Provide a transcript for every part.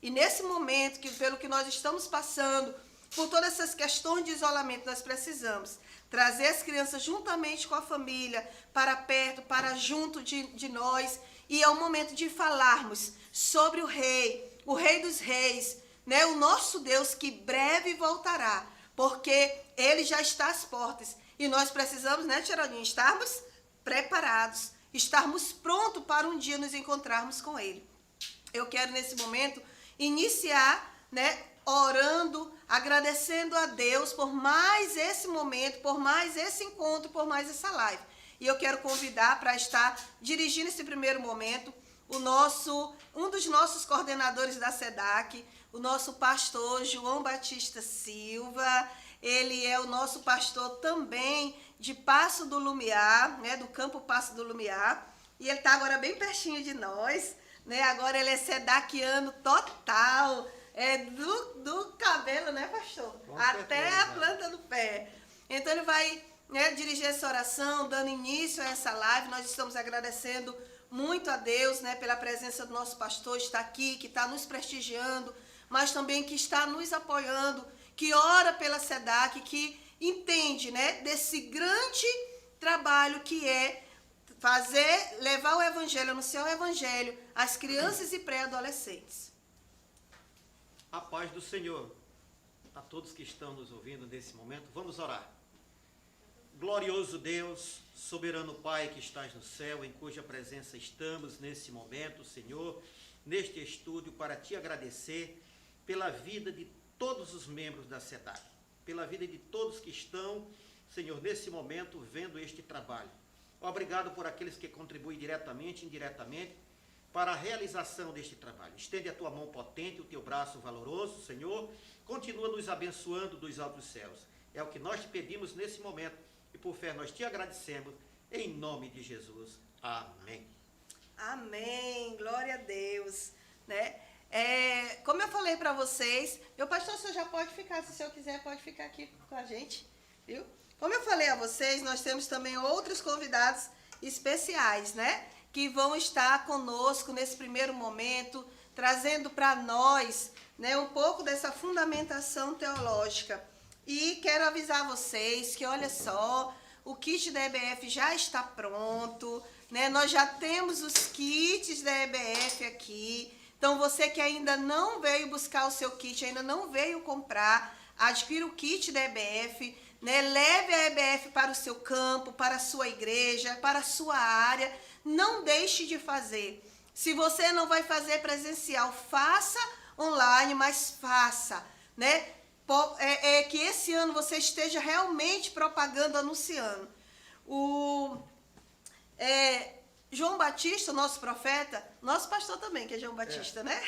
E nesse momento, pelo que nós estamos passando, por todas essas questões de isolamento, nós precisamos trazer as crianças juntamente com a família, para perto, para junto de nós. E é o momento de falarmos sobre o Rei dos Reis, né? O nosso Deus que breve voltará, porque Ele já está às portas. E nós precisamos, né, Geraldinho, estarmos preparados, estarmos prontos para um dia nos encontrarmos com Ele. Eu quero, nesse momento, iniciar, né, orando, agradecendo a Deus por mais esse momento, por mais esse encontro, por mais essa live. E eu quero convidar para estar dirigindo esse primeiro momento um dos nossos coordenadores da SEDAC, o nosso pastor João Batista Silva. Ele é o nosso pastor também de Passo do Lumiar, né, do Campo Passo do Lumiar. E ele está agora bem pertinho de nós, né? Agora ele é sedaquiano total, do cabelo, né, pastor? Até a planta do pé. Então ele vai, né, dirigir essa oração, dando início a essa live. Nós estamos agradecendo muito a Deus, né, pela presença do nosso pastor, está aqui, que está nos prestigiando, mas também que está nos apoiando, que ora pela SEDAC, que entende, né, desse grande trabalho que é levar o evangelho, anunciar o evangelho às crianças e pré-adolescentes. A paz do Senhor a todos que estão nos ouvindo nesse momento. Vamos orar. Glorioso Deus, soberano Pai que estás no céu, em cuja presença estamos nesse momento, Senhor, neste estúdio, para te agradecer pela vida de todos os membros da SEDAC, pela vida de todos que estão, Senhor, nesse momento, vendo este trabalho. Obrigado por aqueles que contribuem diretamente e indiretamente para a realização deste trabalho. Estende a tua mão potente, o teu braço valoroso, Senhor. Continua nos abençoando dos altos céus. É o que nós te pedimos nesse momento e por fé nós te agradecemos em nome de Jesus. Amém. Amém. Glória a Deus, né? Como eu falei para vocês, meu pastor, o senhor já pode ficar, se o senhor quiser, pode ficar aqui com a gente, viu? Como eu falei a vocês, nós temos também outros convidados especiais, né? Que vão estar conosco nesse primeiro momento, trazendo para nós, né, um pouco dessa fundamentação teológica. E quero avisar vocês que, olha só, o kit da EBF já está pronto, né? Nós já temos os kits da EBF aqui. Então, você que ainda não veio buscar o seu kit, ainda não veio comprar, adquira o kit da EBF, né? Leve a EBF para o seu campo, para a sua igreja, para a sua área. Não deixe de fazer. Se você não vai fazer presencial, faça online, mas faça, né? Que esse ano você esteja realmente propagando, anunciando. João Batista, nosso profeta, nosso pastor também, que é João Batista, né?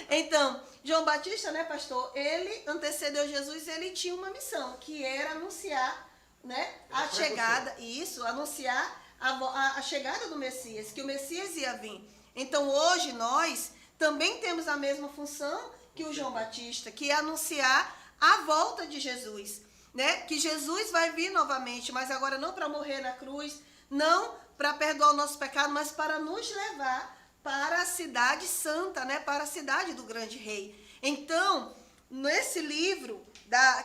Então, João Batista, né, pastor, ele antecedeu Jesus, ele tinha uma missão, que era anunciar, né, a chegada, anunciar a chegada do Messias, que o Messias ia vir. Então, hoje nós também temos a mesma função que o João Batista, que é anunciar a volta de Jesus, né? Que Jesus vai vir novamente, mas agora não para morrer na cruz, não para perdoar o nosso pecado, mas para nos levar para a cidade santa, né? Para a cidade do grande rei. Então, nesse livro,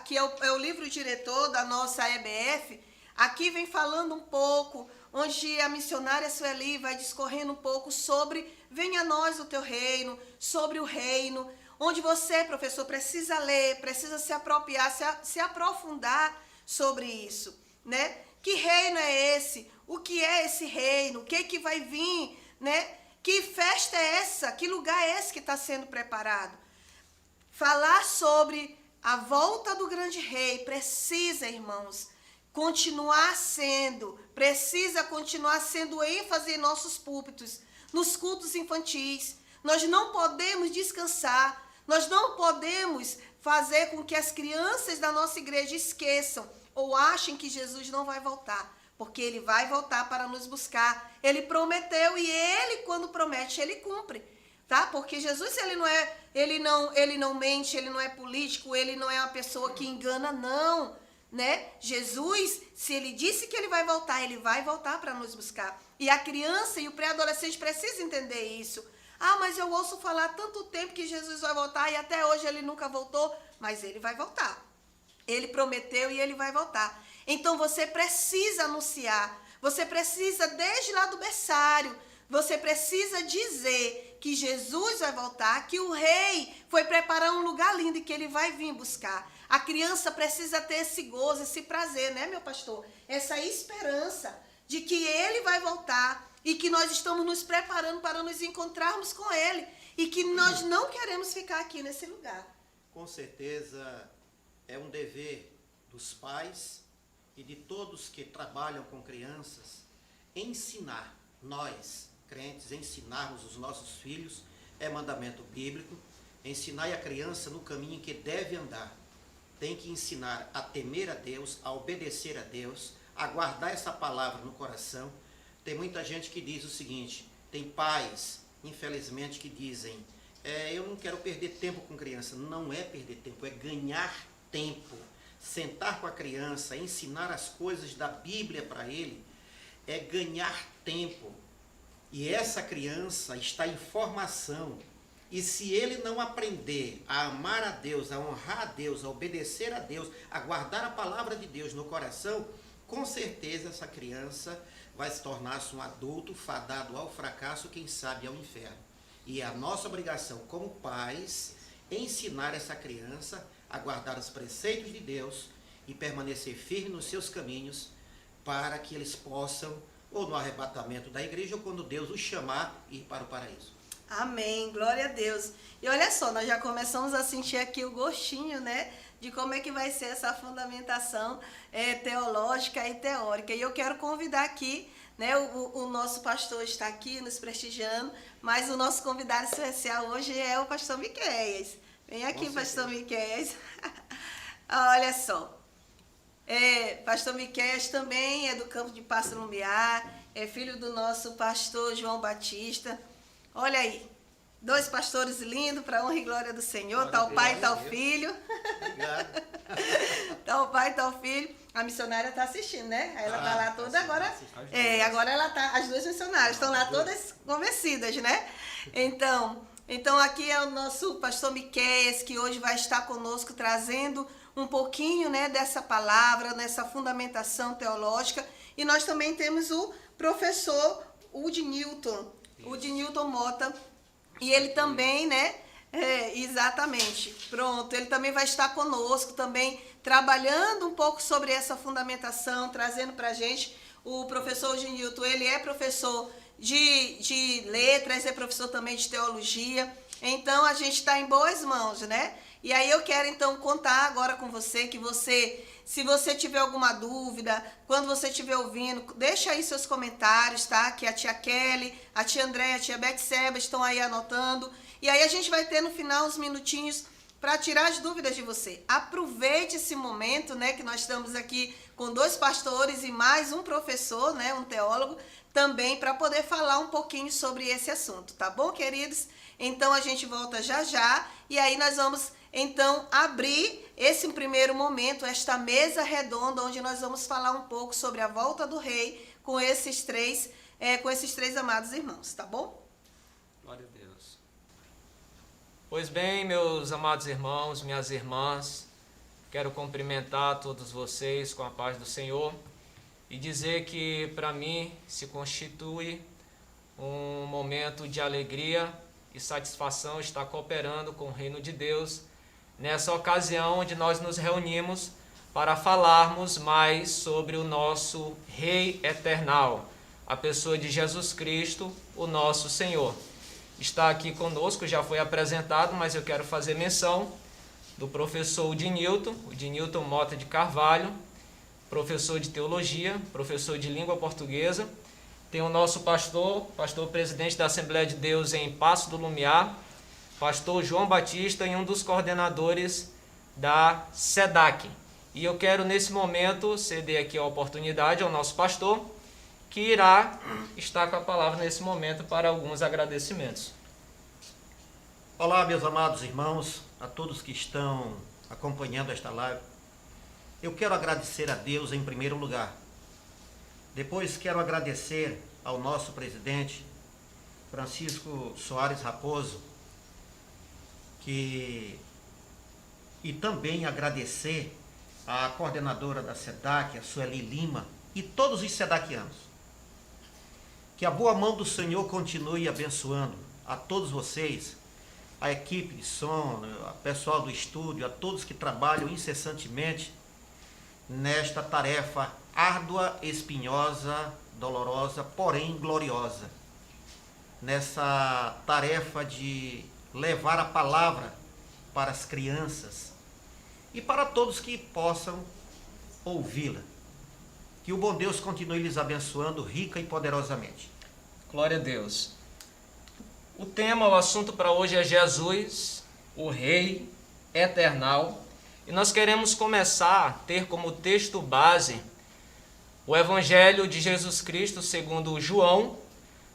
que é o livro diretor da nossa EBF, aqui vem falando um pouco, onde a missionária Sueli vai discorrendo um pouco sobre venha a nós o teu reino, sobre o reino, onde você, professor, precisa ler, precisa se apropriar, se aprofundar sobre isso, né? Que reino é esse? O que é esse reino? O que vai vir, né? Que festa é essa? Que lugar é esse que está sendo preparado? Falar sobre a volta do grande rei precisa, irmãos, precisa continuar sendo ênfase em nossos púlpitos, nos cultos infantis. Nós não podemos descansar, nós não podemos fazer com que as crianças da nossa igreja esqueçam ou achem que Jesus não vai voltar, porque ele vai voltar para nos buscar. Ele prometeu e ele, quando promete, ele cumpre, tá? Porque Jesus, ele não mente, ele não é político, ele não é uma pessoa que engana, não, né? Jesus, se ele disse que ele vai voltar para nos buscar. E a criança e o pré-adolescente precisam entender isso. Ah, mas eu ouço falar há tanto tempo que Jesus vai voltar e até hoje ele nunca voltou. Mas ele vai voltar. Ele prometeu e ele vai voltar. Então você precisa anunciar. Você precisa, desde lá do berçário, você precisa dizer que Jesus vai voltar, que o rei foi preparar um lugar lindo e que ele vai vir buscar. A criança precisa ter esse gozo, esse prazer, né, meu pastor? Essa esperança de que ele vai voltar e que nós estamos nos preparando para nos encontrarmos com ele e que nós não queremos ficar aqui nesse lugar. Com certeza é um dever dos pais e de todos que trabalham com crianças ensinar, nós, crentes, ensinarmos os nossos filhos, é mandamento bíblico, ensinar a criança no caminho em que deve andar. Tem que ensinar a temer a Deus, a obedecer a Deus, a guardar essa palavra no coração. Tem muita gente que diz o seguinte, tem pais, infelizmente, que dizem, eu não quero perder tempo com criança. Não é perder tempo, é ganhar tempo. Sentar com a criança, ensinar as coisas da Bíblia para ele, é ganhar tempo. E essa criança está em formação. E se ele não aprender a amar a Deus, a honrar a Deus, a obedecer a Deus, a guardar a palavra de Deus no coração, com certeza essa criança vai se tornar-se um adulto fadado ao fracasso, quem sabe ao inferno. E é a nossa obrigação como pais ensinar essa criança a guardar os preceitos de Deus e permanecer firme nos seus caminhos para que eles possam, ou no arrebatamento da igreja, ou quando Deus os chamar, ir para o paraíso. Amém, glória a Deus. E olha só, nós já começamos a sentir aqui o gostinho, né, de como é que vai ser essa fundamentação teológica e teórica. E eu quero convidar aqui, né, o nosso pastor está aqui nos prestigiando, mas o nosso convidado especial hoje é o pastor Miqueias. Vem aqui, pastor Miqueias. Olha só. Pastor Miqueias também é do campo de Passo Lumiar, é filho do nosso pastor João Batista. Olha aí, 2 pastores lindos para a honra e glória do Senhor, tal pai e tal filho. Obrigado. Tal pai e tal filho. A missionária está assistindo, né? Ela está lá toda agora. Agora ela tá, as 2 missionárias estão lá todas convencidas, né? Então aqui é o nosso pastor Miqueias, que hoje vai estar conosco trazendo um pouquinho, né, dessa palavra, nessa fundamentação teológica. E nós também temos o professor Udnilton Mota, e ele também, né, exatamente, pronto, ele também vai estar conosco, também trabalhando um pouco sobre essa fundamentação, trazendo para a gente. O professor Udnilton, ele é professor de letras, é professor também de teologia, então a gente está em boas mãos, né? E aí eu quero então contar agora com você, que você, se você tiver alguma dúvida, quando você estiver ouvindo, deixa aí seus comentários, tá? Que a tia Kelly, a tia Andréia, a tia Betseba estão aí anotando. E aí a gente vai ter no final uns minutinhos para tirar as dúvidas de você. Aproveite esse momento, né? Que nós estamos aqui com 2 pastores e mais um professor, né? Um teólogo, também para poder falar um pouquinho sobre esse assunto, tá bom, queridos? Então a gente volta já já e aí nós vamos então abrir esse primeiro momento, esta mesa redonda, onde nós vamos falar um pouco sobre a volta do rei com esses três amados irmãos, tá bom? Glória a Deus. Pois bem, meus amados irmãos, minhas irmãs, quero cumprimentar todos vocês com a paz do Senhor e dizer que para mim se constitui um momento de alegria e satisfação estar cooperando com o reino de Deus nessa ocasião onde nós nos reunimos para falarmos mais sobre o nosso Rei Eternal, a pessoa de Jesus Cristo, o nosso Senhor. Está aqui conosco, já foi apresentado, mas eu quero fazer menção do professor Udnilton Mota de Carvalho, professor de teologia, professor de língua portuguesa. Tem o nosso pastor presidente da Assembleia de Deus em Passo do Lumiar, pastor João Batista, e um dos coordenadores da SEDAC. E eu quero nesse momento ceder aqui a oportunidade ao nosso pastor, que irá estar com a palavra nesse momento para alguns agradecimentos. Olá, meus amados irmãos, a todos que estão acompanhando esta live. Eu quero agradecer a Deus em primeiro lugar. Depois quero agradecer ao nosso presidente, Francisco Soares Raposo, e também agradecer à coordenadora da SEDAC, a Sueli Lima, e todos os sedaquianos. Que a boa mão do Senhor continue abençoando a todos vocês, a equipe de som, o pessoal do estúdio, a todos que trabalham incessantemente nesta tarefa árdua, espinhosa, dolorosa, porém gloriosa. Nessa tarefa de levar a palavra para as crianças e para todos que possam ouvi-la. Que o bom Deus continue lhes abençoando rica e poderosamente. Glória a Deus. O tema, o assunto para hoje é Jesus, o Rei eternal. E nós queremos começar a ter como texto base o Evangelho de Jesus Cristo segundo João,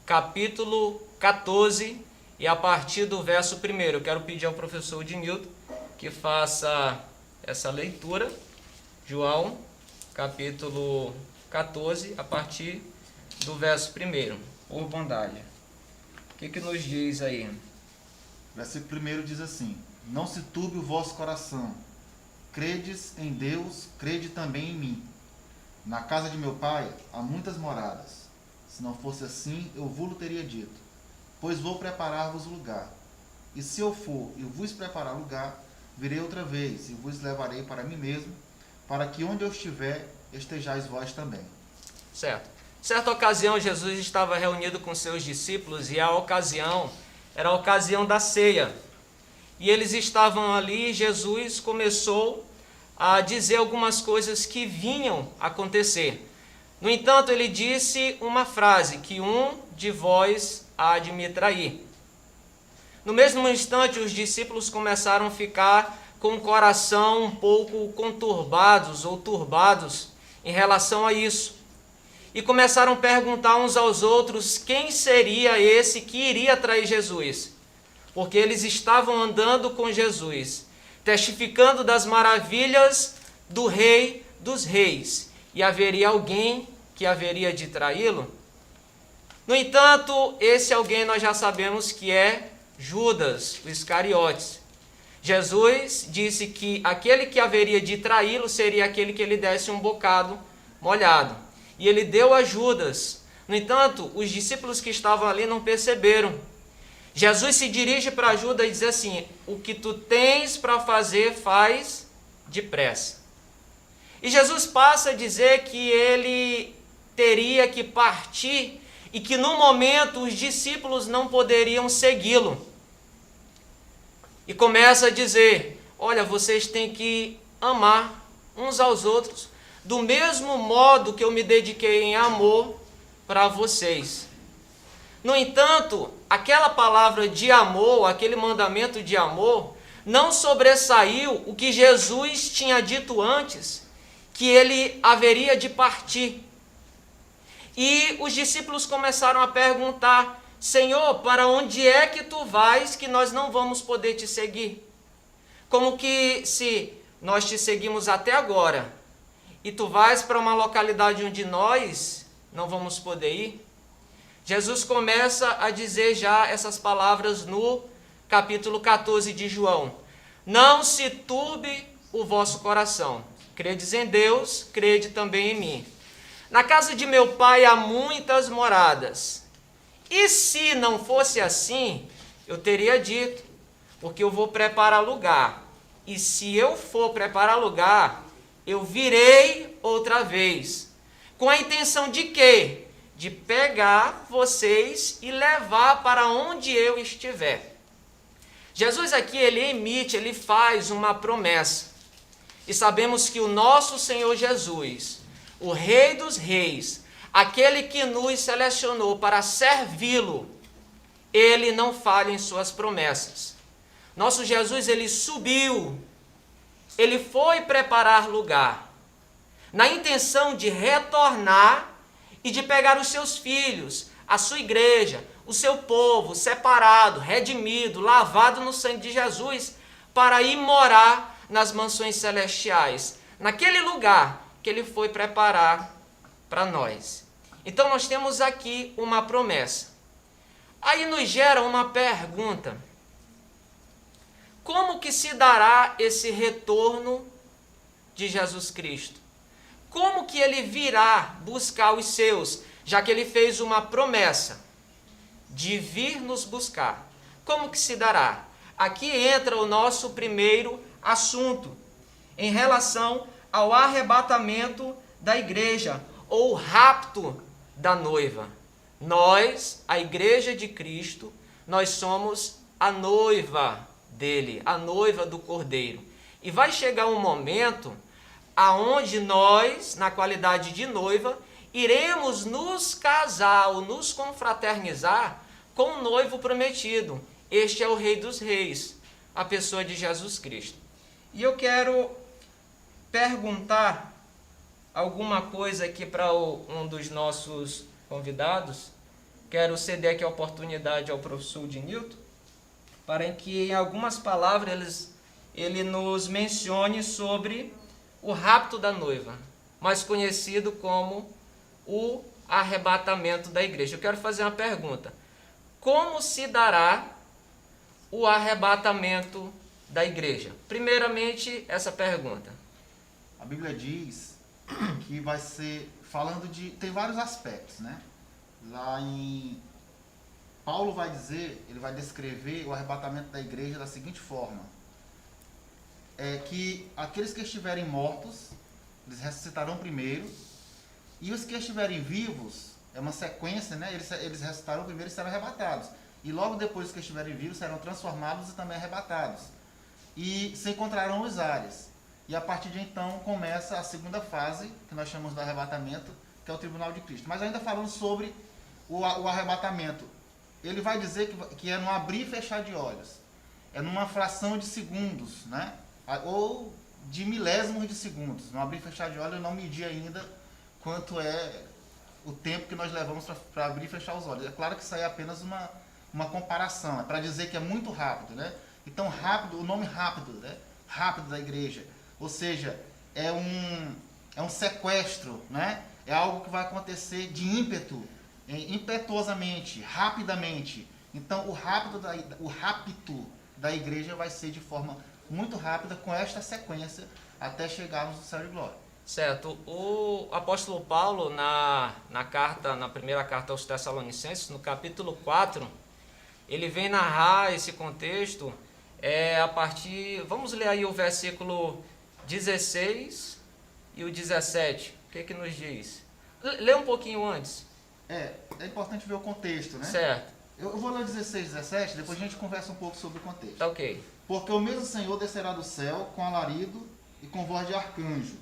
capítulo 14, e a partir do verso 1. Eu quero pedir ao professor Dinildo que faça essa leitura. João, capítulo 14, a partir do verso 1. Por bondade. O que nos diz aí? Versículo 1 diz assim: Não se turbe o vosso coração. Credes em Deus, crede também em mim. Na casa de meu pai há muitas moradas. Se não fosse assim, eu vos teria dito, pois vou preparar-vos lugar. E se eu for e vos preparar lugar, virei outra vez e vos levarei para mim mesmo, para que onde eu estiver, estejais vós também. Certo. Certa ocasião, Jesus estava reunido com seus discípulos e a ocasião era a ocasião da ceia. E eles estavam ali e Jesus começou a dizer algumas coisas que vinham acontecer. No entanto, ele disse uma frase, que um de vós há de me trair. No mesmo instante, os discípulos começaram a ficar com o coração um pouco conturbados ou turbados em relação a isso. E começaram a perguntar uns aos outros quem seria esse que iria trair Jesus. Porque eles estavam andando com Jesus, testificando das maravilhas do Rei dos Reis. E haveria alguém que haveria de traí-lo? No entanto, esse alguém nós já sabemos que é Judas, o Iscariotes. Jesus disse que aquele que haveria de traí-lo seria aquele que lhe desse um bocado molhado. E ele deu a Judas. No entanto, os discípulos que estavam ali não perceberam. Jesus se dirige para Judas e diz assim: o que tu tens para fazer, faz depressa. E Jesus passa a dizer que ele teria que partir e que no momento os discípulos não poderiam segui-lo. E começa a dizer: olha, vocês têm que amar uns aos outros do mesmo modo que eu me dediquei em amor para vocês. No entanto, aquela palavra de amor, aquele mandamento de amor, não sobressaiu o que Jesus tinha dito antes, que ele haveria de partir. E os discípulos começaram a perguntar: Senhor, para onde é que tu vais que nós não vamos poder te seguir? Como que se nós te seguimos até agora e tu vais para uma localidade onde nós não vamos poder ir? Jesus começa a dizer já essas palavras no capítulo 14 de João. Não se turbe o vosso coração. Credes em Deus, crede também em mim. Na casa de meu pai há muitas moradas. E se não fosse assim, eu teria dito, porque eu vou preparar lugar. E se eu for preparar lugar, eu virei outra vez. Com a intenção de quê? De pegar vocês e levar para onde eu estiver. Jesus aqui, ele faz uma promessa. E sabemos que o nosso Senhor Jesus, o Rei dos Reis, aquele que nos selecionou para servi-lo, ele não falha em suas promessas. Nosso Jesus, ele subiu, ele foi preparar lugar, na intenção de retornar e de pegar os seus filhos, a sua igreja, o seu povo separado, redimido, lavado no sangue de Jesus, para ir morar nas mansões celestiais, naquele lugar que ele foi preparar para nós. Então nós temos aqui uma promessa. Aí nos gera uma pergunta: como que se dará esse retorno de Jesus Cristo? Como que ele virá buscar os seus, já que ele fez uma promessa de vir nos buscar? Como que se dará? Aqui entra o nosso primeiro assunto, em relação ao arrebatamento da igreja, ou rapto da noiva. Nós, a igreja de Cristo, nós somos a noiva dele, a noiva do Cordeiro. E vai chegar um momento aonde nós, na qualidade de noiva, iremos nos casar ou nos confraternizar com o noivo prometido. Este é o Rei dos Reis, a pessoa de Jesus Cristo. E eu quero perguntar alguma coisa aqui para um dos nossos convidados. Quero ceder aqui a oportunidade ao professor Udinilton, para que em algumas palavras ele nos mencione sobre o rapto da noiva, mais conhecido como o arrebatamento da igreja. Eu quero fazer uma pergunta: como se dará o arrebatamento da igreja? Primeiramente, essa pergunta. A Bíblia diz que vai ser falando de... Tem vários aspectos, né? Lá em... Paulo vai dizer, ele vai descrever o arrebatamento da igreja da seguinte forma: é que aqueles que estiverem mortos, eles ressuscitarão primeiro, e os que estiverem vivos, é uma sequência, né? Eles ressuscitarão primeiro e serão arrebatados. E logo depois, os que estiverem vivos serão transformados e também arrebatados. E se encontrarão os ares. E a partir de então começa a segunda fase, que nós chamamos do arrebatamento, que é o tribunal de Cristo. Mas ainda falando sobre o arrebatamento, ele vai dizer que é no abrir e fechar de olhos. É numa fração de segundos, né? Ou de milésimos de segundos. No abrir e fechar de olhos, eu não medi ainda quanto é o tempo que nós levamos para abrir e fechar os olhos. É claro que isso aí é apenas uma comparação, é para dizer que é muito rápido, né? Então, rápido, o nome rápido, né? Rápido da igreja. Ou seja, é um sequestro, né? É algo que vai acontecer de ímpeto, impetuosamente, rapidamente. Então, o rapto da igreja vai ser de forma muito rápida, com esta sequência, até chegarmos no céu de glória. Certo. O apóstolo Paulo, na primeira carta aos Tessalonicenses, no capítulo 4, ele vem narrar esse contexto a partir... Vamos ler aí o versículo 16 e o 17. O que nos diz? Lê um pouquinho antes. É importante ver o contexto, né? Certo. Eu vou ler 16 e 17, depois a gente conversa um pouco sobre o contexto. Tá ok. Porque o mesmo Senhor descerá do céu com alarido e com voz de arcanjo,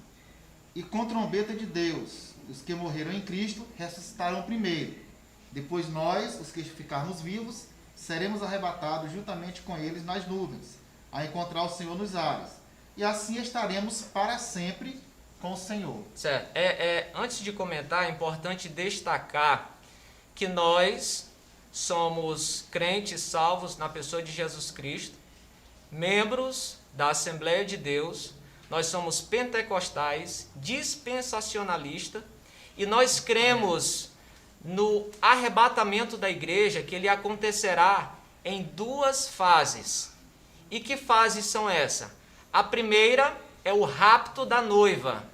e com trombeta de Deus. Os que morreram em Cristo ressuscitarão primeiro. Depois nós, os que ficarmos vivos, seremos arrebatados juntamente com eles nas nuvens, a encontrar o Senhor nos ares. E assim estaremos para sempre com o Senhor. Certo. Antes de comentar, é importante destacar que nós somos crentes salvos na pessoa de Jesus Cristo, membros da Assembleia de Deus, nós somos pentecostais, dispensacionalistas, e nós cremos no arrebatamento da igreja, que ele acontecerá em duas fases. E que fases são essas? A primeira é o rapto da noiva,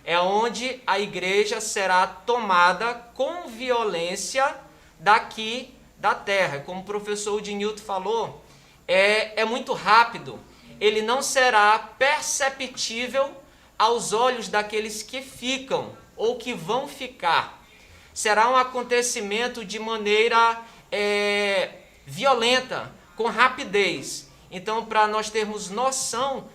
é onde a igreja será tomada com violência daqui da terra. Como o professor Udinilton falou, é muito rápido, ele não será perceptível aos olhos daqueles que ficam ou que vão ficar. Será um acontecimento de maneira violenta, com rapidez. Então, para nós termos noção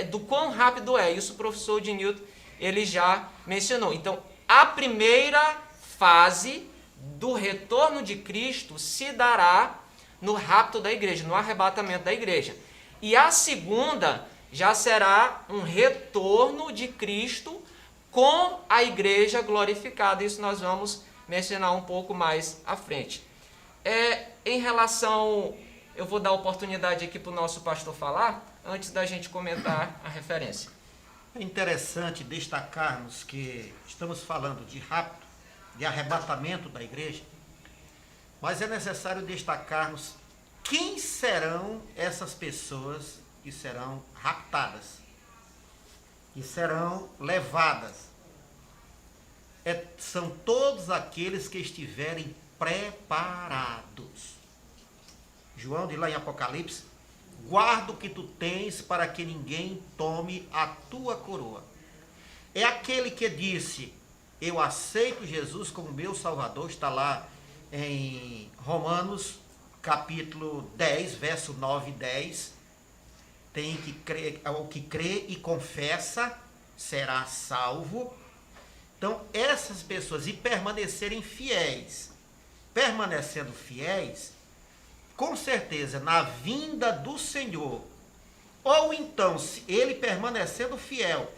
do quão rápido é, isso o professor Udinilton ele já mencionou. Então, a primeira fase do retorno de Cristo se dará no rapto da igreja, no arrebatamento da igreja. E a segunda já será um retorno de Cristo com a igreja glorificada. Isso nós vamos mencionar um pouco mais à frente. Em relação, eu vou dar oportunidade aqui para o nosso pastor falar, antes da gente comentar a referência. É interessante destacarmos que estamos falando de rapto, de arrebatamento da igreja, Mas é necessário destacarmos quem serão essas pessoas que serão raptadas, que serão levadas. São todos aqueles que estiverem preparados. João diz lá em Apocalipse: guarda o que tu tens para que ninguém tome a tua coroa. É aquele que disse: eu aceito Jesus como meu Salvador, está lá em Romanos capítulo 10, verso 9 e 10. Tem que crer, o que crê e confessa será salvo. Então, essas pessoas, e permanecerem fiéis, permanecendo fiéis, com certeza, na vinda do Senhor, ou então, se ele permanecendo fiel,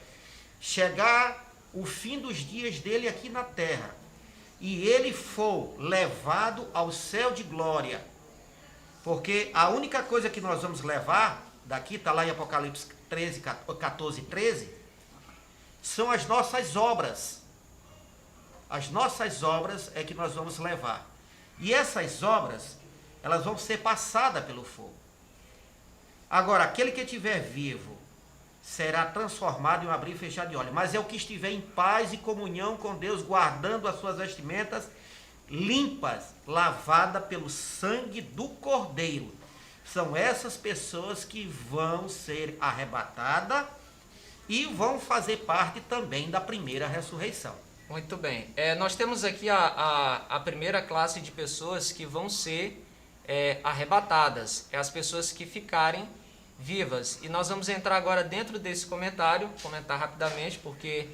chegar o fim dos dias dele aqui na terra, e ele for levado ao céu de glória, porque a única coisa que nós vamos levar daqui, está lá em Apocalipse 13, 14 e 13, são as nossas obras. As nossas obras é que nós vamos levar. E essas obras, elas vão ser passadas pelo fogo. Agora, aquele que estiver vivo será transformado em um abrir e fechar de olhos. Mas é o que estiver em paz e comunhão com Deus, guardando as suas vestimentas limpas, lavadas pelo sangue do Cordeiro. São essas pessoas que vão ser arrebatadas e vão fazer parte também da primeira ressurreição. Muito bem. Nós temos aqui a primeira classe de pessoas que vão ser arrebatadas. É as pessoas que ficarem vivas. E nós vamos entrar agora dentro desse comentário, comentar rapidamente, porque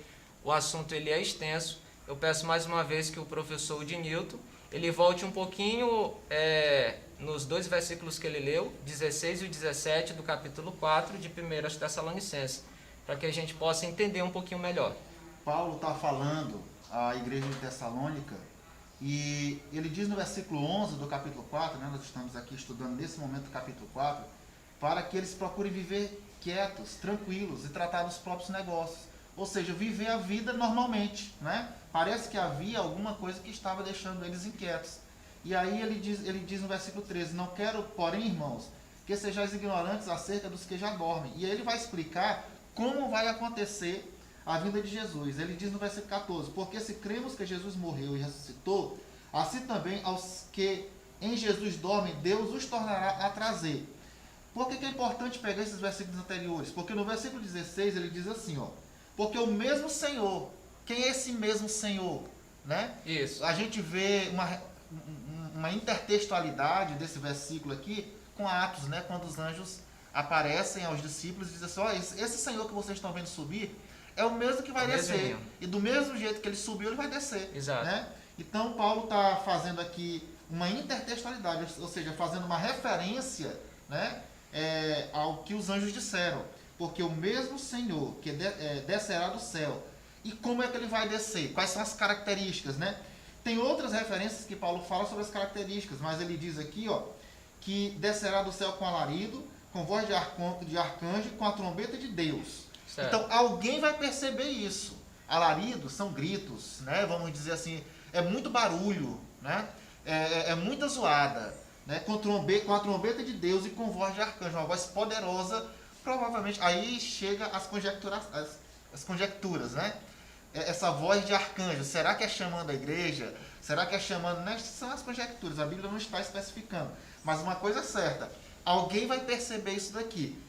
o assunto ele é extenso. Eu peço mais uma vez que o professor Udinilton, ele volte um pouquinho nos 2 versículos que ele leu, 16 e 17 do capítulo 4 de 1 Tessalonicenses, para que a gente possa entender um pouquinho melhor. Paulo está falando à igreja de Tessalônica e ele diz no versículo 11 do capítulo 4, né, nós estamos aqui estudando nesse momento o capítulo 4, para que eles procurem viver quietos, tranquilos e tratar dos próprios negócios. Ou seja, viver a vida normalmente, né? Parece que havia alguma coisa que estava deixando eles inquietos. E aí ele diz no versículo 13, não quero, porém, irmãos, que sejais ignorantes acerca dos que já dormem. E aí ele vai explicar como vai acontecer a vinda de Jesus. Ele diz no versículo 14, porque se cremos que Jesus morreu e ressuscitou, assim também aos que em Jesus dormem, Deus os tornará a trazer. Por que é importante pegar esses versículos anteriores? Porque no versículo 16 ele diz assim, ó, porque o mesmo Senhor, quem é esse mesmo Senhor? Né? Isso. A gente vê uma intertextualidade desse versículo aqui com Atos, né? Quando os anjos aparecem aos discípulos e dizem assim, ó, esse Senhor que vocês estão vendo subir é o mesmo que vai descer. E do mesmo jeito que ele subiu, ele vai descer. Exato. Né? Então, Paulo está fazendo aqui uma intertextualidade, ou seja, fazendo uma referência, né, ao que os anjos disseram. Porque o mesmo Senhor que descerá do céu. E como é que ele vai descer? Quais são as características, né? Tem outras referências que Paulo fala sobre as características, mas ele diz aqui, ó, que descerá do céu com alarido, com voz de arcanjo, com a trombeta de Deus. Certo. Então, alguém vai perceber isso. Alarido são gritos, né? Vamos dizer assim, é muito barulho, né? É muita zoada, né? Com a trombeta de Deus e com voz de arcanjo, uma voz poderosa, provavelmente. Aí chega as conjecturas, né? Essa voz de arcanjo, será que é chamando a igreja? Será que é chamando... Né? São as conjecturas, a Bíblia não está especificando. Mas uma coisa é certa, alguém vai perceber isso daqui.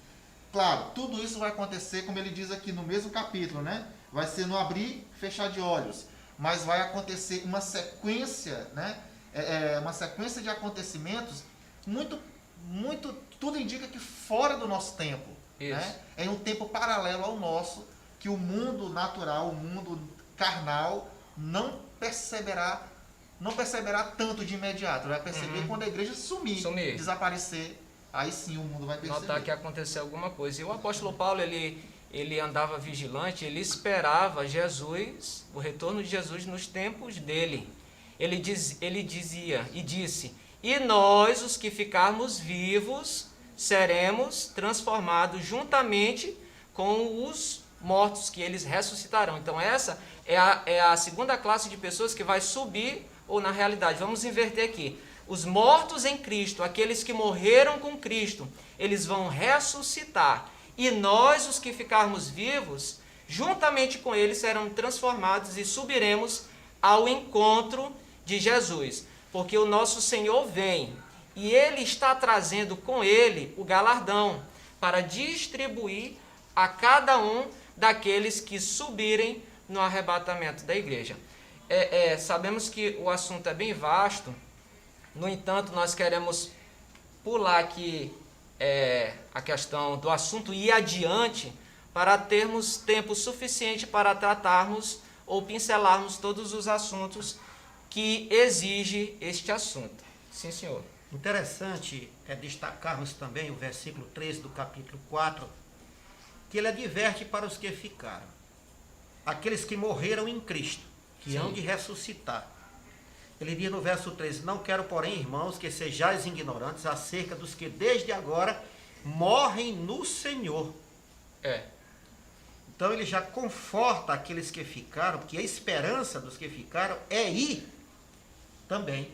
Claro, tudo isso vai acontecer, como ele diz aqui no mesmo capítulo, né? Vai ser no abrir e fechar de olhos. Mas vai acontecer uma sequência, né? Uma sequência de acontecimentos muito, tudo indica que fora do nosso tempo. Né? É um tempo paralelo ao nosso, que o mundo natural, o mundo carnal, não perceberá tanto de imediato. Vai perceber quando a igreja sumir, desaparecer. Aí sim o mundo vai perceber. Notar que aconteceu alguma coisa. E o apóstolo Paulo, ele andava vigilante, ele esperava Jesus, o retorno de Jesus nos tempos dele. Ele dizia e disse, e nós, os que ficarmos vivos, seremos transformados juntamente com os mortos, que eles ressuscitarão. Então essa é a segunda classe de pessoas que vai subir, ou na realidade, vamos inverter aqui. Os mortos em Cristo, aqueles que morreram com Cristo, eles vão ressuscitar. E nós, os que ficarmos vivos, juntamente com eles serão transformados e subiremos ao encontro de Jesus. Porque o nosso Senhor vem e Ele está trazendo com Ele o galardão para distribuir a cada um daqueles que subirem no arrebatamento da igreja. Sabemos que o assunto é bem vasto, no entanto, nós queremos pular aqui a questão do assunto e ir adiante para termos tempo suficiente para tratarmos ou pincelarmos todos os assuntos que exige este assunto. Sim, senhor. Interessante é destacarmos também o versículo 13 do capítulo 4, que ele adverte para os que ficaram, aqueles que morreram em Cristo, que Sim. hão de ressuscitar. Ele diz no verso 13, não quero, porém, irmãos, que sejais ignorantes acerca dos que desde agora morrem no Senhor. Então ele já conforta aqueles que ficaram, porque a esperança dos que ficaram é ir também.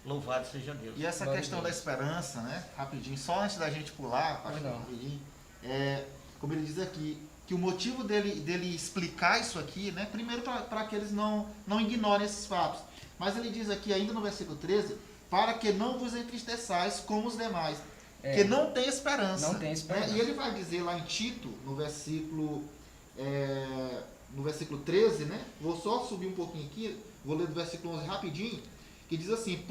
Louvado seja Deus. E essa questão da esperança, né? Rapidinho, só antes da gente pular, rapidinho, como ele diz aqui, que o motivo dele explicar isso aqui, né? Primeiro para que eles não ignorem esses fatos. Mas ele diz aqui ainda no versículo 13, para que não vos entristeçais como os demais, que não tem esperança. Não tem esperança. Né? E ele vai dizer lá em Tito, no versículo 13, né? Vou só subir um pouquinho aqui, vou ler do versículo 11 rapidinho, que diz assim,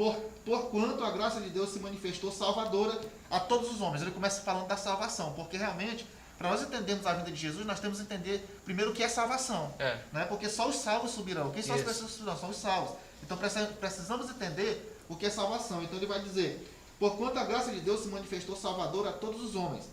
porquanto a graça de Deus se manifestou salvadora a todos os homens. Ele começa falando da salvação, porque realmente, para nós entendermos a vinda de Jesus, nós temos que entender primeiro o que é salvação. Né? Porque só os salvos subirão. Quem são as pessoas que subirão? São os salvos. Então precisamos entender o que é salvação. Então ele vai dizer, porquanto a graça de Deus se manifestou salvadora a todos os homens,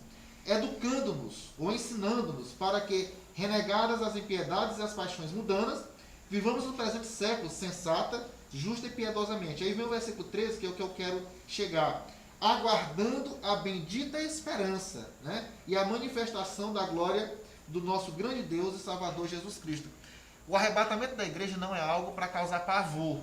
educando-nos ou ensinando-nos para que, renegadas as impiedades e as paixões mundanas, vivamos no presente século sensata, justa e piedosamente. Aí vem o versículo 13, que é o que eu quero chegar. Aguardando a bendita esperança, né? E a manifestação da glória do nosso grande Deus e Salvador Jesus Cristo. O arrebatamento da igreja não é algo para causar pavor,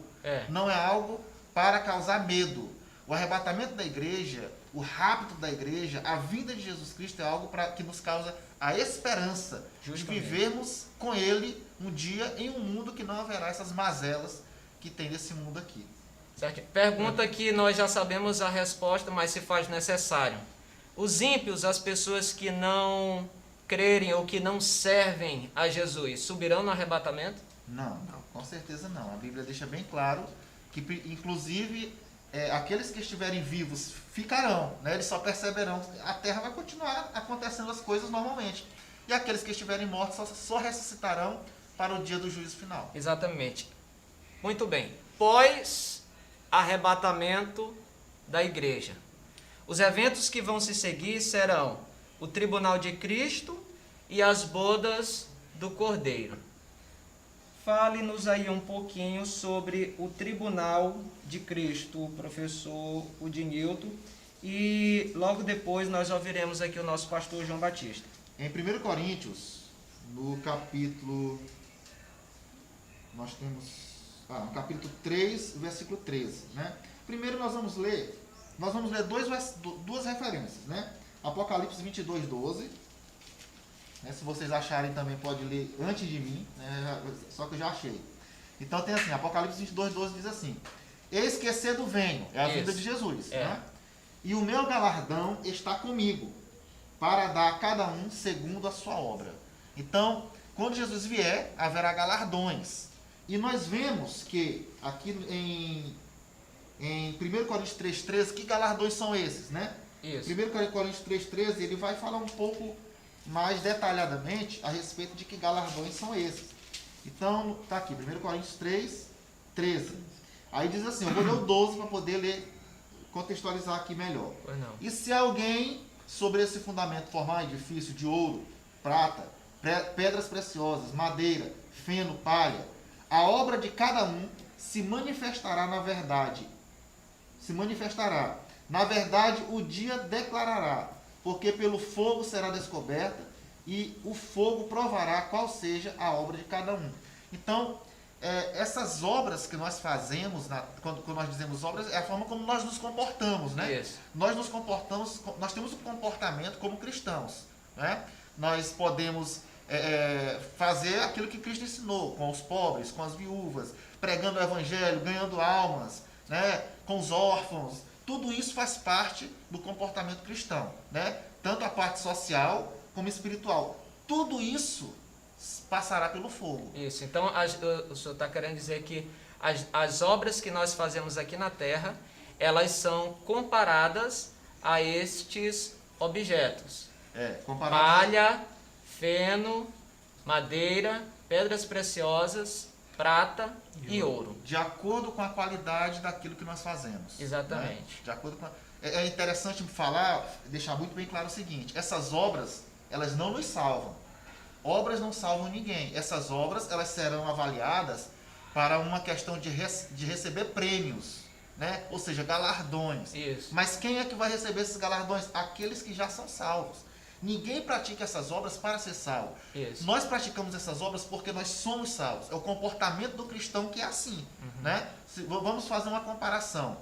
não é algo para causar medo. O arrebatamento da igreja, o rapto da igreja, a vinda de Jesus Cristo é algo que nos causa a esperança de vivermos com Ele um dia em um mundo que não haverá essas mazelas que tem nesse mundo aqui. Certo? Pergunta que nós já sabemos a resposta, mas se faz necessário. Os ímpios, as pessoas que não crerem ou que não servem a Jesus, subirão no arrebatamento? Não, com certeza não. A Bíblia deixa bem claro que, inclusive, aqueles que estiverem vivos ficarão, né? Eles só perceberão que a terra vai continuar acontecendo as coisas normalmente. E aqueles que estiverem mortos só ressuscitarão para o dia do juízo final. Exatamente. Muito bem. Pós-arrebatamento da igreja. Os eventos que vão se seguir serão o tribunal de Cristo e as bodas do Cordeiro. Fale-nos aí um pouquinho sobre o tribunal de Cristo, professor Udinilton, e logo depois nós ouviremos aqui o nosso pastor João Batista. Em 1 Coríntios, no capítulo... Nós temos... no capítulo 3, versículo 13. Né? Primeiro nós vamos ler duas referências. Né? Apocalipse 22, 12. Né? Se vocês acharem também pode ler antes de mim, né? Só que eu já achei. Então tem assim, Apocalipse 22, 12 diz assim, eis que cedo venho, é a vinda de Jesus. Né? E o meu galardão está comigo, para dar a cada um segundo a sua obra. Então, quando Jesus vier, haverá galardões. E nós vemos que aqui em 1 Coríntios 3,13, que galardões são esses, né? Isso. 1 Coríntios 3,13, ele vai falar um pouco mais detalhadamente a respeito de que galardões são esses. Então, está aqui, 1 Coríntios 3,13. Aí diz assim, eu vou ler o 12 para poder ler, contextualizar aqui melhor. Pois não. E se alguém sobre esse fundamento formar um edifício de ouro, prata, pedras preciosas, madeira, feno, palha, a obra de cada um se manifestará na verdade. Na verdade, o dia declarará, porque pelo fogo será descoberta, e o fogo provará qual seja a obra de cada um. Então, essas obras que nós fazemos, quando nós dizemos obras, é a forma como nós nos comportamos, né? Isso. Nós nos comportamos, nós temos um comportamento como cristãos, né? Nós podemos fazer aquilo que Cristo ensinou, com os pobres, com as viúvas, pregando o evangelho, ganhando almas, né? Com os órfãos. Tudo isso faz parte do comportamento cristão, né? Tanto a parte social como espiritual. Tudo isso passará pelo fogo. Isso, então o senhor está querendo dizer que as obras que nós fazemos aqui na terra, elas são comparadas a estes objetos. Palha, feno, madeira, pedras preciosas, prata e ouro. De acordo com a qualidade daquilo que nós fazemos. Exatamente. Né? De acordo com é interessante falar, deixar muito bem claro o seguinte: essas obras, elas não nos salvam. Obras não salvam ninguém. Essas obras, elas serão avaliadas para uma questão de receber prêmios, né? Ou seja, galardões. Isso. Mas quem é que vai receber esses galardões? Aqueles que já são salvos. Ninguém pratica essas obras para ser salvo. Isso. Nós praticamos essas obras porque nós somos salvos. É o comportamento do cristão que é assim. Né? Vamos fazer uma comparação.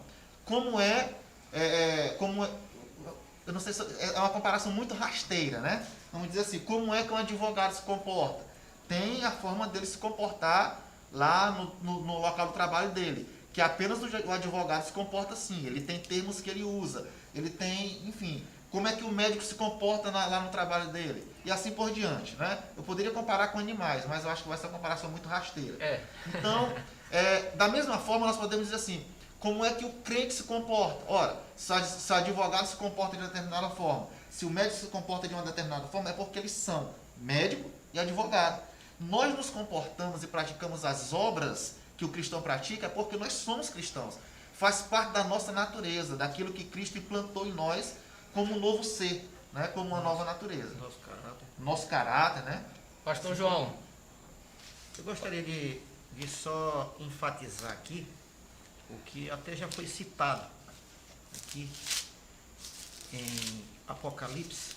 Eu não sei se é uma comparação muito rasteira, né? Vamos dizer assim, como é que um advogado se comporta? Tem a forma dele se comportar lá no local do trabalho dele, que apenas o advogado se comporta assim, ele tem termos que ele usa, ele tem, enfim, como é que o médico se comporta lá no trabalho dele, e assim por diante, né? Eu poderia comparar com animais, mas eu acho que vai ser uma comparação muito rasteira. Então, da mesma forma, nós podemos dizer assim, como é que o crente se comporta? Ora, se o advogado se comporta de uma determinada forma, se o médico se comporta de uma determinada forma, é porque eles são médico e advogado. Nós nos comportamos e praticamos as obras que o cristão pratica porque nós somos cristãos. Faz parte da nossa natureza, daquilo que Cristo implantou em nós como um novo ser, né? Como uma nova natureza. Nosso caráter, né? Pastor João. Eu gostaria de só enfatizar aqui o que até já foi citado aqui em Apocalipse,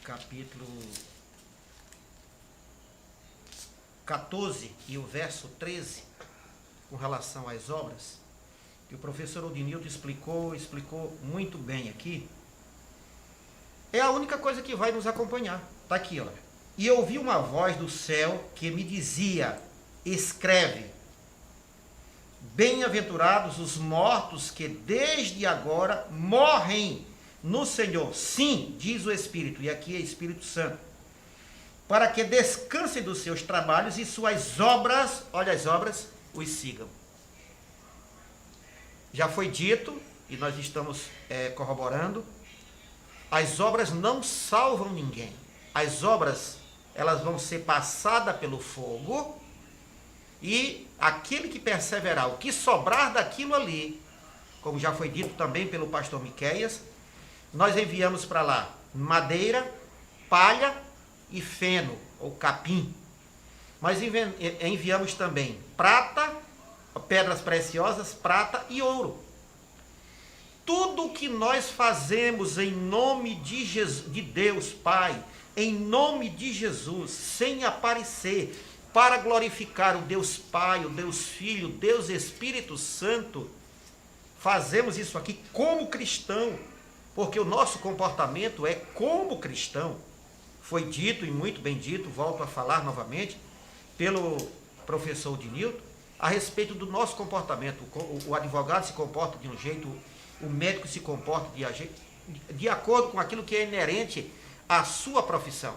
capítulo 14 e o verso 13, com relação às obras, que o professor Odinilton explicou muito bem aqui. É a única coisa que vai nos acompanhar. Está aqui, olha. E eu ouvi uma voz do céu que me dizia: escreve, bem-aventurados os mortos que desde agora morrem no Senhor. Sim, diz o Espírito, e aqui é Espírito Santo, para que descansem dos seus trabalhos e suas obras, olha as obras, os sigam. Já foi dito, e nós estamos corroborando, as obras não salvam ninguém. As obras, elas vão ser passadas pelo fogo, e aquele que perseverar, o que sobrar daquilo ali, como já foi dito também pelo pastor Miqueias, nós enviamos para lá madeira, palha e feno, ou capim. Mas enviamos também prata, pedras preciosas, prata e ouro. Tudo o que nós fazemos em nome de Jesus, de Deus Pai, em nome de Jesus, sem aparecer, para glorificar o Deus Pai, o Deus Filho, o Deus Espírito Santo, fazemos isso aqui como cristão, porque o nosso comportamento é como cristão. Foi dito e muito bem dito, volto a falar novamente, pelo professor Odinilton, a respeito do nosso comportamento. O advogado se comporta de um jeito, o médico se comporta de acordo com aquilo que é inerente à sua profissão.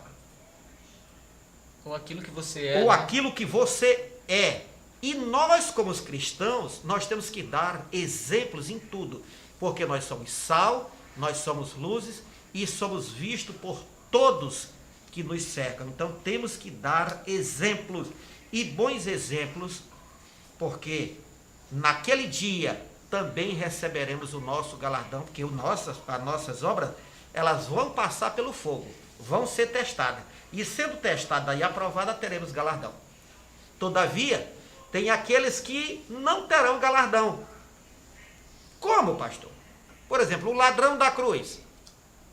Ou aquilo que você é. Ou aquilo que você é. E nós, como os cristãos, nós temos que dar exemplos em tudo, porque nós somos sal, nós somos luzes e somos vistos por todos que nos cercam. Então temos que dar exemplos, e bons exemplos, porque naquele dia também receberemos o nosso galardão, porque as nossas obras, elas vão passar pelo fogo, vão ser testadas, e sendo testada e aprovada, teremos galardão. Todavia, tem aqueles que não terão galardão. Como, pastor? Por exemplo, o ladrão da cruz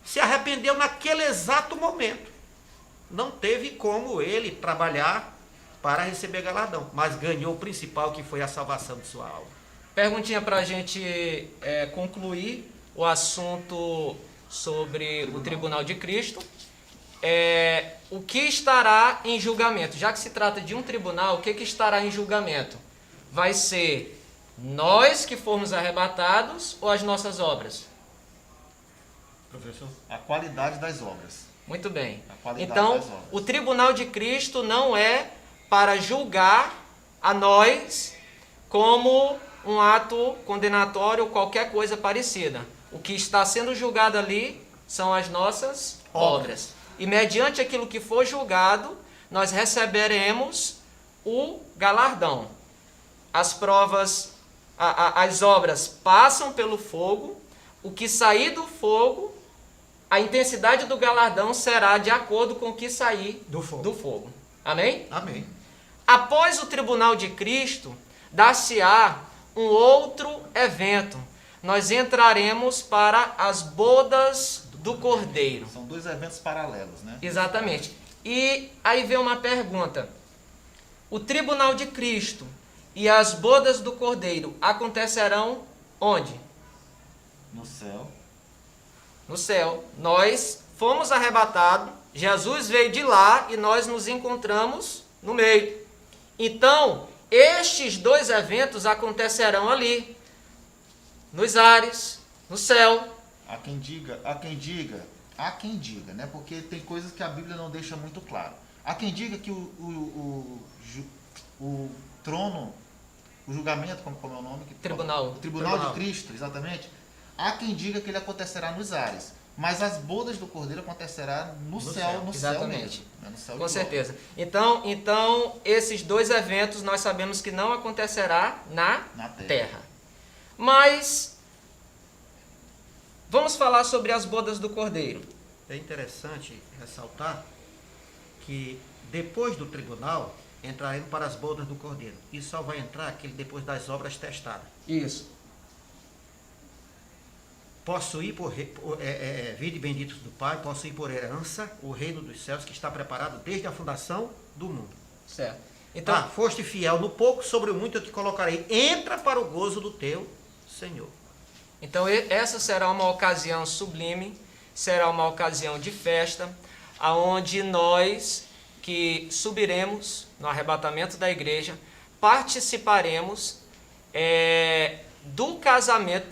se arrependeu naquele exato momento. Não teve como ele trabalhar para receber galardão, mas ganhou o principal, que foi a salvação de sua alma. Perguntinha para a gente concluir o assunto sobre o Tribunal de Cristo. O que estará em julgamento? Já que se trata de um tribunal, o que estará em julgamento? Vai ser nós que formos arrebatados ou as nossas obras? Professor? A qualidade das obras. Muito bem. A qualidade Então, das obras. o Tribunal de Cristo não é para julgar a nós como um ato condenatório ou qualquer coisa parecida. O que está sendo julgado ali são as nossas obras. E mediante aquilo que for julgado, nós receberemos o galardão. As provas, as obras passam pelo fogo, o que sair do fogo, a intensidade do galardão será de acordo com o que sair do fogo. Amém? Amém. Após o Tribunal de Cristo, dar-se-á um outro evento. Nós entraremos para as bodas do Cordeiro. São dois eventos paralelos, né? Exatamente. E aí vem uma pergunta. O Tribunal de Cristo e as bodas do Cordeiro acontecerão onde? No céu. No céu. Nós fomos arrebatados, Jesus veio de lá e nós nos encontramos no meio. Então, estes dois eventos acontecerão ali, nos ares, no céu. Há quem diga, né? Porque tem coisas que a Bíblia não deixa muito claro. Há quem diga que o trono, o julgamento, como é o nome? Tribunal. O Tribunal de Cristo, exatamente. Há quem diga que ele acontecerá nos ares. Mas as bodas do Cordeiro acontecerá no céu exatamente. mesmo. Né? No céu Com de certeza. Então, esses dois eventos nós sabemos que não acontecerá na terra. Mas, vamos falar sobre as bodas do Cordeiro. É interessante ressaltar que depois do tribunal entraremos para as bodas do Cordeiro. E só vai entrar aquele depois das obras testadas. Isso. Possuir vinde benditos do Pai, possuir por herança o reino dos céus que está preparado desde a fundação do mundo. Certo. Então, foste fiel no pouco, sobre o muito eu te colocarei. Entra para o gozo do teu Senhor. Então essa será uma ocasião sublime, será uma ocasião de festa, aonde nós que subiremos no arrebatamento da igreja, participaremos do casamento,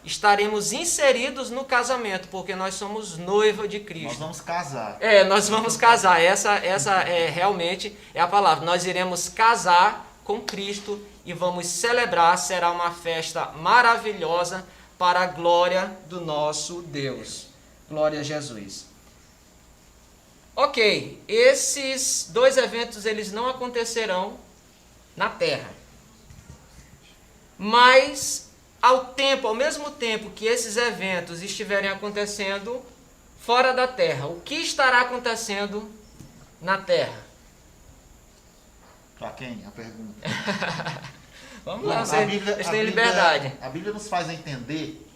estaremos inseridos no casamento, porque nós somos noiva de Cristo. Nós vamos casar. Nós vamos casar, essa realmente é a palavra, nós iremos casar com Cristo e vamos celebrar, será uma festa maravilhosa para a glória do nosso Deus. Glória a Jesus. Ok, esses dois eventos eles não acontecerão na terra. Mas ao mesmo tempo que esses eventos estiverem acontecendo fora da terra, o que estará acontecendo na terra? Para quem? A pergunta. Vamos lá, vocês têm liberdade. A Bíblia nos faz entender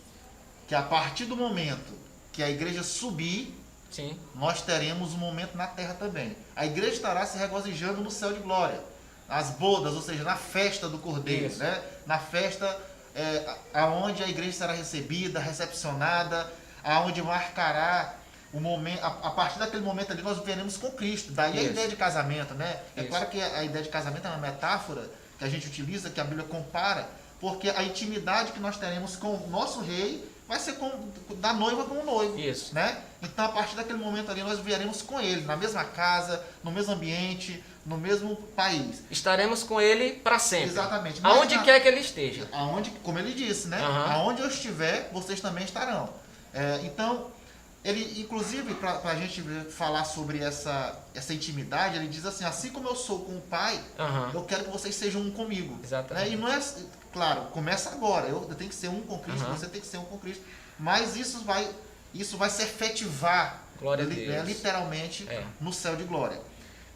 que a partir do momento que a igreja subir, sim, nós teremos um momento na terra também. A igreja estará se regozijando no céu de glória. As bodas, ou seja, na festa do Cordeiro, né? Na festa aonde a igreja será recebida, recepcionada, aonde marcará o momento, a partir daquele momento ali nós viveremos com Cristo. Daí a ideia de casamento, né? É claro que a ideia de casamento é uma metáfora que a gente utiliza, que a Bíblia compara, porque a intimidade que nós teremos com o nosso rei vai ser da noiva com o noivo. Isso. Né? Então, a partir daquele momento ali, nós viveremos com ele, na mesma casa, no mesmo ambiente, no mesmo país. Estaremos com ele para sempre. Exatamente. Aonde quer que ele esteja. Como ele disse, né? Uhum. Aonde eu estiver, vocês também estarão. Então, ele, inclusive, para a gente falar sobre essa intimidade, ele diz assim como eu sou com o Pai, eu quero que vocês sejam um comigo. Exatamente. Né? E não é, claro, começa agora, eu tenho que ser um com Cristo, você tem que ser um com Cristo, mas isso vai se efetivar, glória a Deus, literalmente, no céu de glória.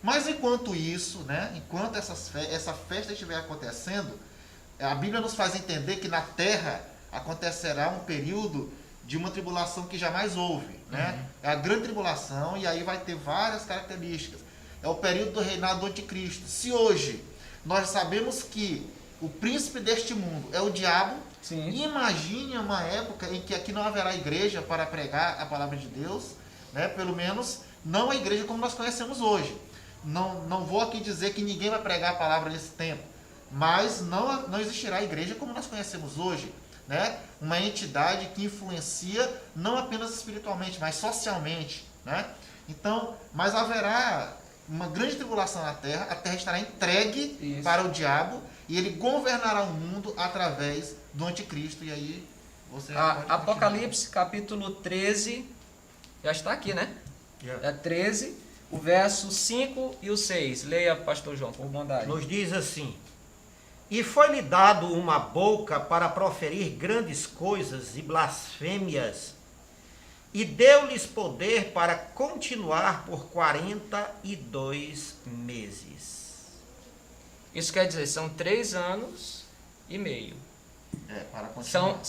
Mas enquanto isso, né, enquanto essa festa estiver acontecendo, a Bíblia nos faz entender que na terra acontecerá um período de uma tribulação que jamais houve, né? É a grande tribulação, e aí vai ter várias características. é o período do reinado do anticristo. Se hoje nós sabemos que o príncipe deste mundo é o diabo, Sim. imagine uma época em que aqui não haverá igreja para pregar a palavra de Deus, né? Pelo menos não a igreja como nós conhecemos hoje. Não vou aqui dizer que ninguém vai pregar a palavra nesse tempo, mas não existirá a igreja como nós conhecemos hoje, né? Uma entidade que influencia não apenas espiritualmente, mas socialmente, né? Então, mas haverá uma grande tribulação na terra, a terra estará entregue Isso. para o diabo e ele governará o mundo através do anticristo. E aí você pode Apocalipse capítulo 13, já está aqui, né? Já. É 13, o verso 5 e o 6. Leia, pastor João, por bondade. Nos diz assim: e foi-lhe dado uma boca para proferir grandes coisas e blasfêmias, e deu-lhes poder para continuar por 42 meses. Isso quer dizer, são 3 anos e meio. para continuar.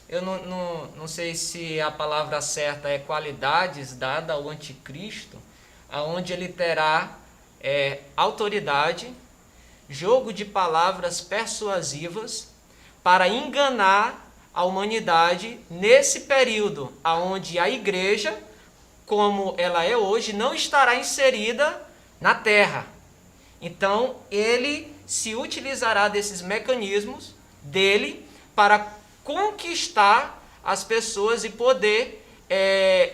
Eu não sei se a palavra certa é qualidades dadas ao anticristo, aonde ele terá autoridade, jogo de palavras persuasivas para enganar a humanidade nesse período, aonde a igreja, como ela é hoje, não estará inserida na terra. Então, ele se utilizará desses mecanismos dele para conquistar as pessoas e poder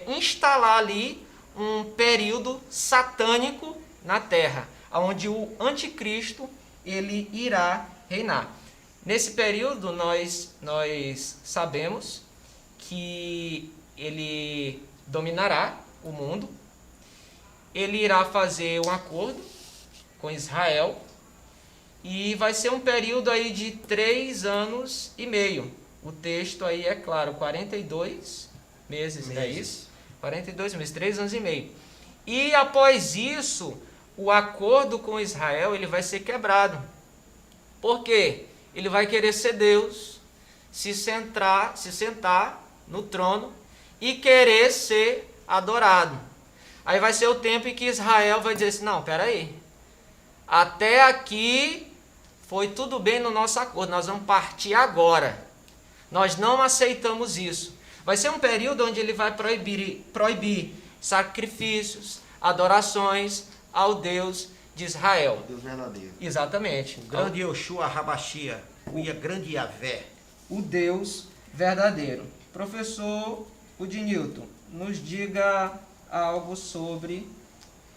instalar ali um período satânico na terra, onde o anticristo ele irá reinar. Nesse período nós sabemos que ele dominará o mundo, ele irá fazer um acordo com Israel e vai ser um período aí de 3 anos e meio. O texto aí é claro, 42 meses, não é isso? 42 meses, 3 anos e meio. E após isso, o acordo com Israel ele vai ser quebrado. Por quê? Ele vai querer ser Deus, se sentar no trono e querer ser adorado. Aí vai ser o tempo em que Israel vai dizer assim, não, peraí, até aqui foi tudo bem no nosso acordo, nós vamos partir agora. Nós não aceitamos isso. Vai ser um período onde ele vai proibir sacrifícios, adorações ao Deus de Israel. O Deus verdadeiro. Exatamente. O grande Yoshua Rabashia, o grande Yavé. O Deus verdadeiro. Professor Udinilton, nos diga algo sobre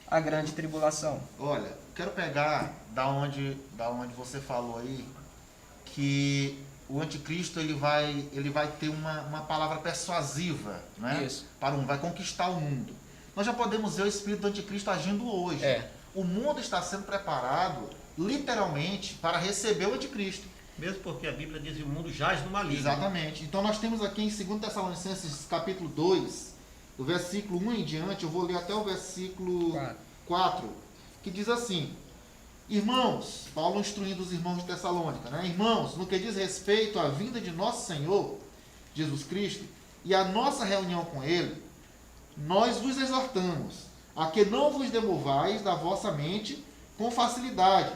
a grande tribulação. Olha, quero pegar da onde você falou aí, que o anticristo ele vai ter uma palavra persuasiva, né? Isso. Vai conquistar o mundo. Nós já podemos ver o espírito do anticristo agindo hoje. O mundo está sendo preparado, literalmente, para receber o anticristo. Mesmo porque a Bíblia diz que o mundo jaz no maligno. Exatamente. Então nós temos aqui em 2 Tessalonicenses capítulo 2, do versículo 1 em diante, eu vou ler até o versículo 4, que diz assim: irmãos, Paulo instruindo os irmãos de Tessalônica, né? Irmãos, no que diz respeito à vinda de nosso Senhor, Jesus Cristo, e à nossa reunião com Ele, nós vos exortamos a que não vos demovais da vossa mente com facilidade,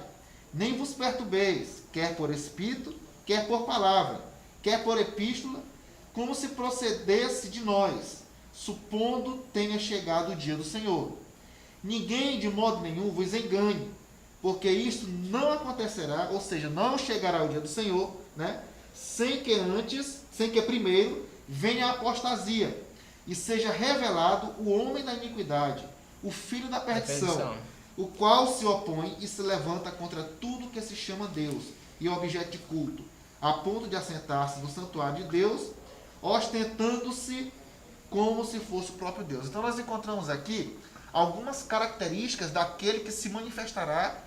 nem vos perturbeis, quer por espírito, quer por palavra, quer por epístola, como se procedesse de nós, supondo tenha chegado o dia do Senhor. Ninguém de modo nenhum vos engane, porque isto não acontecerá, ou seja, não chegará o dia do Senhor, né? Sem que primeiro venha a apostasia e seja revelado o homem da iniquidade, o filho da perdição, o qual se opõe e se levanta contra tudo que se chama Deus e objeto de culto, a ponto de assentar-se no santuário de Deus, ostentando-se como se fosse o próprio Deus. Então nós encontramos aqui algumas características daquele que se manifestará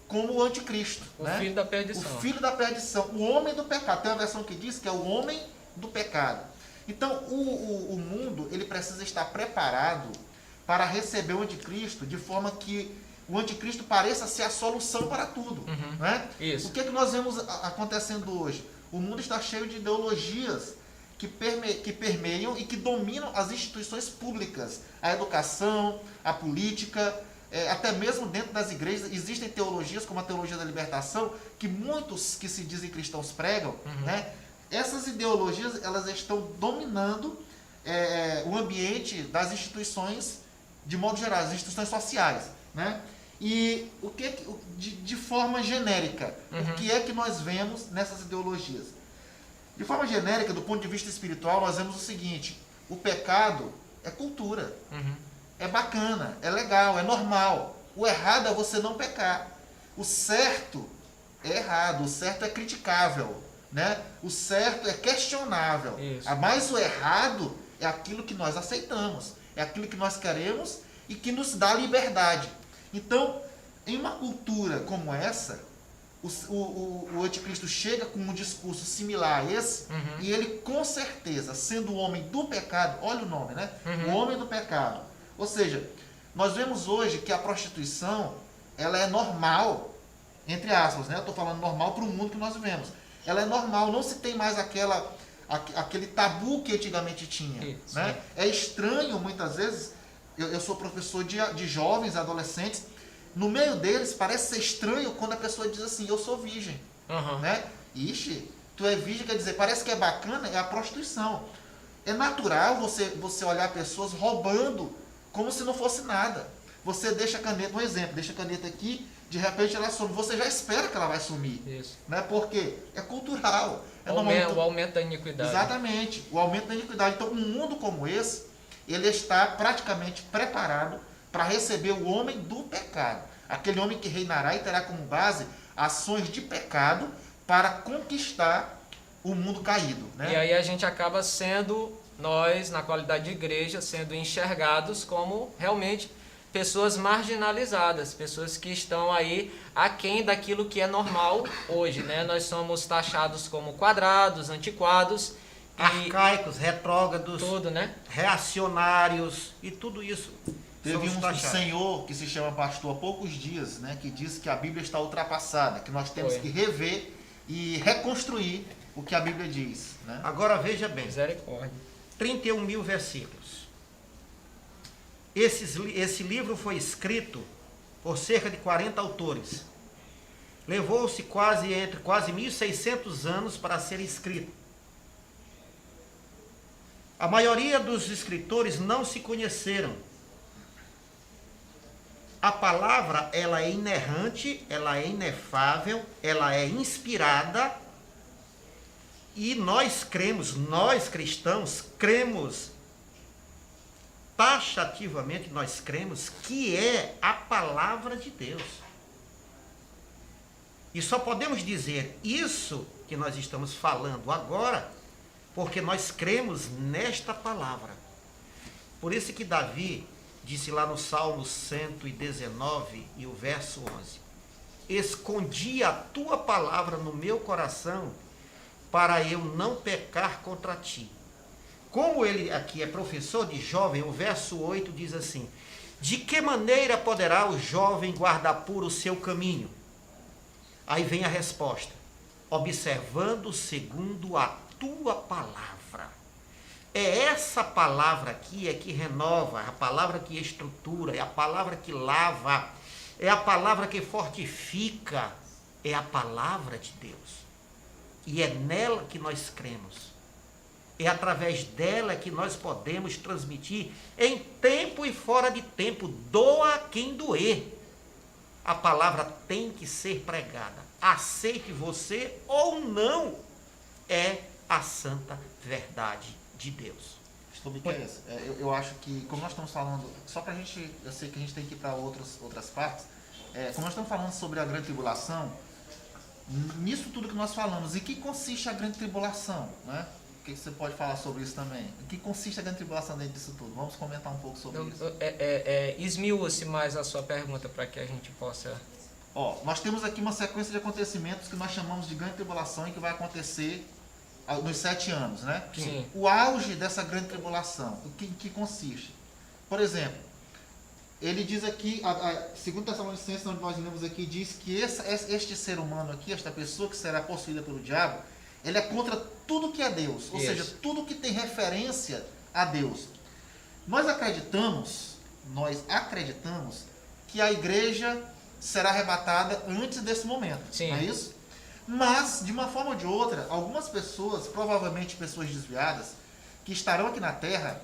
como o anticristo. O filho da perdição. O filho da perdição, o homem do pecado. Tem uma versão que diz que é o homem do pecado. Então o mundo ele precisa estar preparado para receber o anticristo de forma que o anticristo pareça ser a solução para tudo. Né? Isso. O que nós vemos acontecendo hoje? O mundo está cheio de ideologias que permeiam e que dominam as instituições públicas, a educação, a política, até mesmo dentro das igrejas, existem teologias como a teologia da libertação, que muitos que se dizem cristãos pregam, né? Essas ideologias, elas estão dominando o ambiente das instituições, de modo geral, as instituições sociais, né? E de forma genérica, o que é que nós vemos nessas ideologias? De forma genérica, do ponto de vista espiritual, nós vemos o seguinte: o pecado é cultura, é bacana, é legal, é normal. O errado é você não pecar. O certo é errado, o certo é criticável, né? O certo é questionável. Isso. Mas o errado é aquilo que nós aceitamos, é aquilo que nós queremos e que nos dá liberdade. Então, em uma cultura como essa, o anticristo chega com um discurso similar a esse, e ele, com certeza, sendo o homem do pecado, olha o nome, né? O homem do pecado. Ou seja, nós vemos hoje que a prostituição, ela é normal, entre aspas, né? Eu estou falando normal para o mundo que nós vivemos. Ela é normal, não se tem mais aquele tabu que antigamente tinha. Isso, né? É estranho, muitas vezes, eu sou professor de jovens, adolescentes, no meio deles parece ser estranho quando a pessoa diz assim: eu sou virgem. Né? Ixi, tu é virgem, quer dizer, parece que é bacana, é a prostituição. É natural você olhar pessoas roubando como se não fosse nada. Você deixa a caneta, um exemplo, deixa a caneta aqui, de repente ela some. Você já espera que ela vai sumir. Isso. Né? Porque é cultural. O aumento da iniquidade. Exatamente, o aumento da iniquidade. Então, um mundo como esse, ele está praticamente preparado para receber o homem do pecado. Aquele homem que reinará e terá como base ações de pecado para conquistar o mundo caído. Né? E aí a gente acaba sendo, nós, na qualidade de igreja, sendo enxergados como realmente pessoas marginalizadas, pessoas que estão aí aquém daquilo que é normal hoje, né? Nós somos taxados como quadrados, antiquados, arcaicos, retrógrados, tudo, né? reacionários e tudo isso. Teve um senhor que se chama pastor há poucos dias, né, que disse que a Bíblia está ultrapassada, que nós temos que rever e reconstruir o que a Bíblia diz. Né? Agora veja bem, Misericórdia. 31 mil versículos. Esse livro foi escrito por cerca de 40 autores. Levou-se quase 1.600 anos para ser escrito. A maioria dos escritores não se conheceram. A palavra, ela é inerrante, ela é inefável, ela é inspirada, e nós cristãos, cremos, taxativamente nós cremos que é a palavra de Deus. E só podemos dizer isso que nós estamos falando agora, porque nós cremos nesta palavra. Por isso que Davi disse lá no Salmo 119 e o verso 11: escondi a tua palavra no meu coração para eu não pecar contra ti. Como ele aqui é professor de jovem, o verso 8 diz assim: de que maneira poderá o jovem guardar puro o seu caminho? Aí vem a resposta: observando segundo a tua palavra. É essa palavra aqui que renova, a palavra que estrutura, é a palavra que lava, é a palavra que fortifica, é a palavra de Deus. E é nela que nós cremos. É através dela que nós podemos transmitir em tempo e fora de tempo, doa quem doer. A palavra tem que ser pregada. Aceite você ou não, é a santa verdade de Deus. Pastor Miquel, eu acho que, como nós estamos falando, só para a gente, eu sei que a gente tem que ir para outras partes, como nós estamos falando sobre a grande tribulação, nisso tudo que nós falamos, em que consiste a grande tribulação, né? O que você pode falar sobre isso também? Em que consiste a grande tribulação dentro disso tudo? Vamos comentar um pouco sobre isso. Esmiúça-se mais a sua pergunta para que a gente possa... Nós temos aqui uma sequência de acontecimentos que nós chamamos de grande tribulação e que vai acontecer nos 7 anos, né? Sim. O auge dessa grande tribulação, em que consiste? Por exemplo, ele diz aqui, segundo Tessalonicenses, onde nós lemos aqui, diz que este ser humano aqui, esta pessoa que será possuída pelo diabo, ele é contra tudo que é Deus, ou seja, tudo que tem referência a Deus. Nós acreditamos que a igreja será arrebatada antes desse momento. Sim. Não é isso? Mas, de uma forma ou de outra, algumas pessoas, provavelmente pessoas desviadas, que estarão aqui na Terra,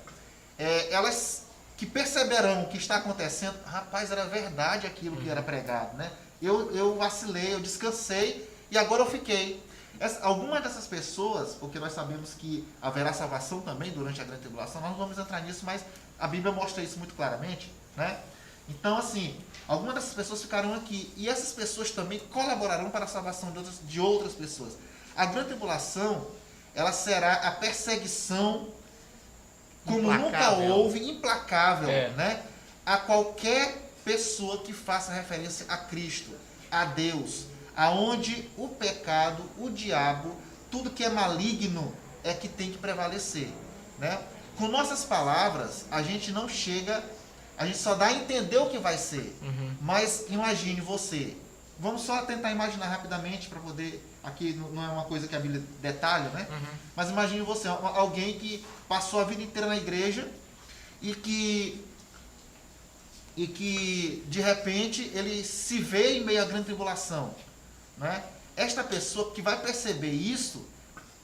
elas que perceberão o que está acontecendo, rapaz, era verdade aquilo que era pregado, né? Eu vacilei, eu descansei e agora eu fiquei. Algumas dessas pessoas, porque nós sabemos que haverá salvação também durante a grande tribulação, nós não vamos entrar nisso, mas a Bíblia mostra isso muito claramente, né? Então, assim, algumas dessas pessoas ficarão aqui e essas pessoas também colaborarão para a salvação de outras pessoas. A grande tribulação, ela será a perseguição como nunca houve, implacável, né? A qualquer pessoa que faça referência a Cristo, a Deus, aonde o pecado, o diabo, tudo que é maligno é que tem que prevalecer, né? Com nossas palavras, a gente não chega, a gente só dá a entender o que vai ser. Mas imagine você, vamos só tentar imaginar rapidamente para poder, aqui não é uma coisa que a Bíblia detalha, né? Mas imagine você, alguém que passou a vida inteira na igreja e que de repente ele se vê em meio à grande tribulação, né? Esta pessoa que vai perceber isso,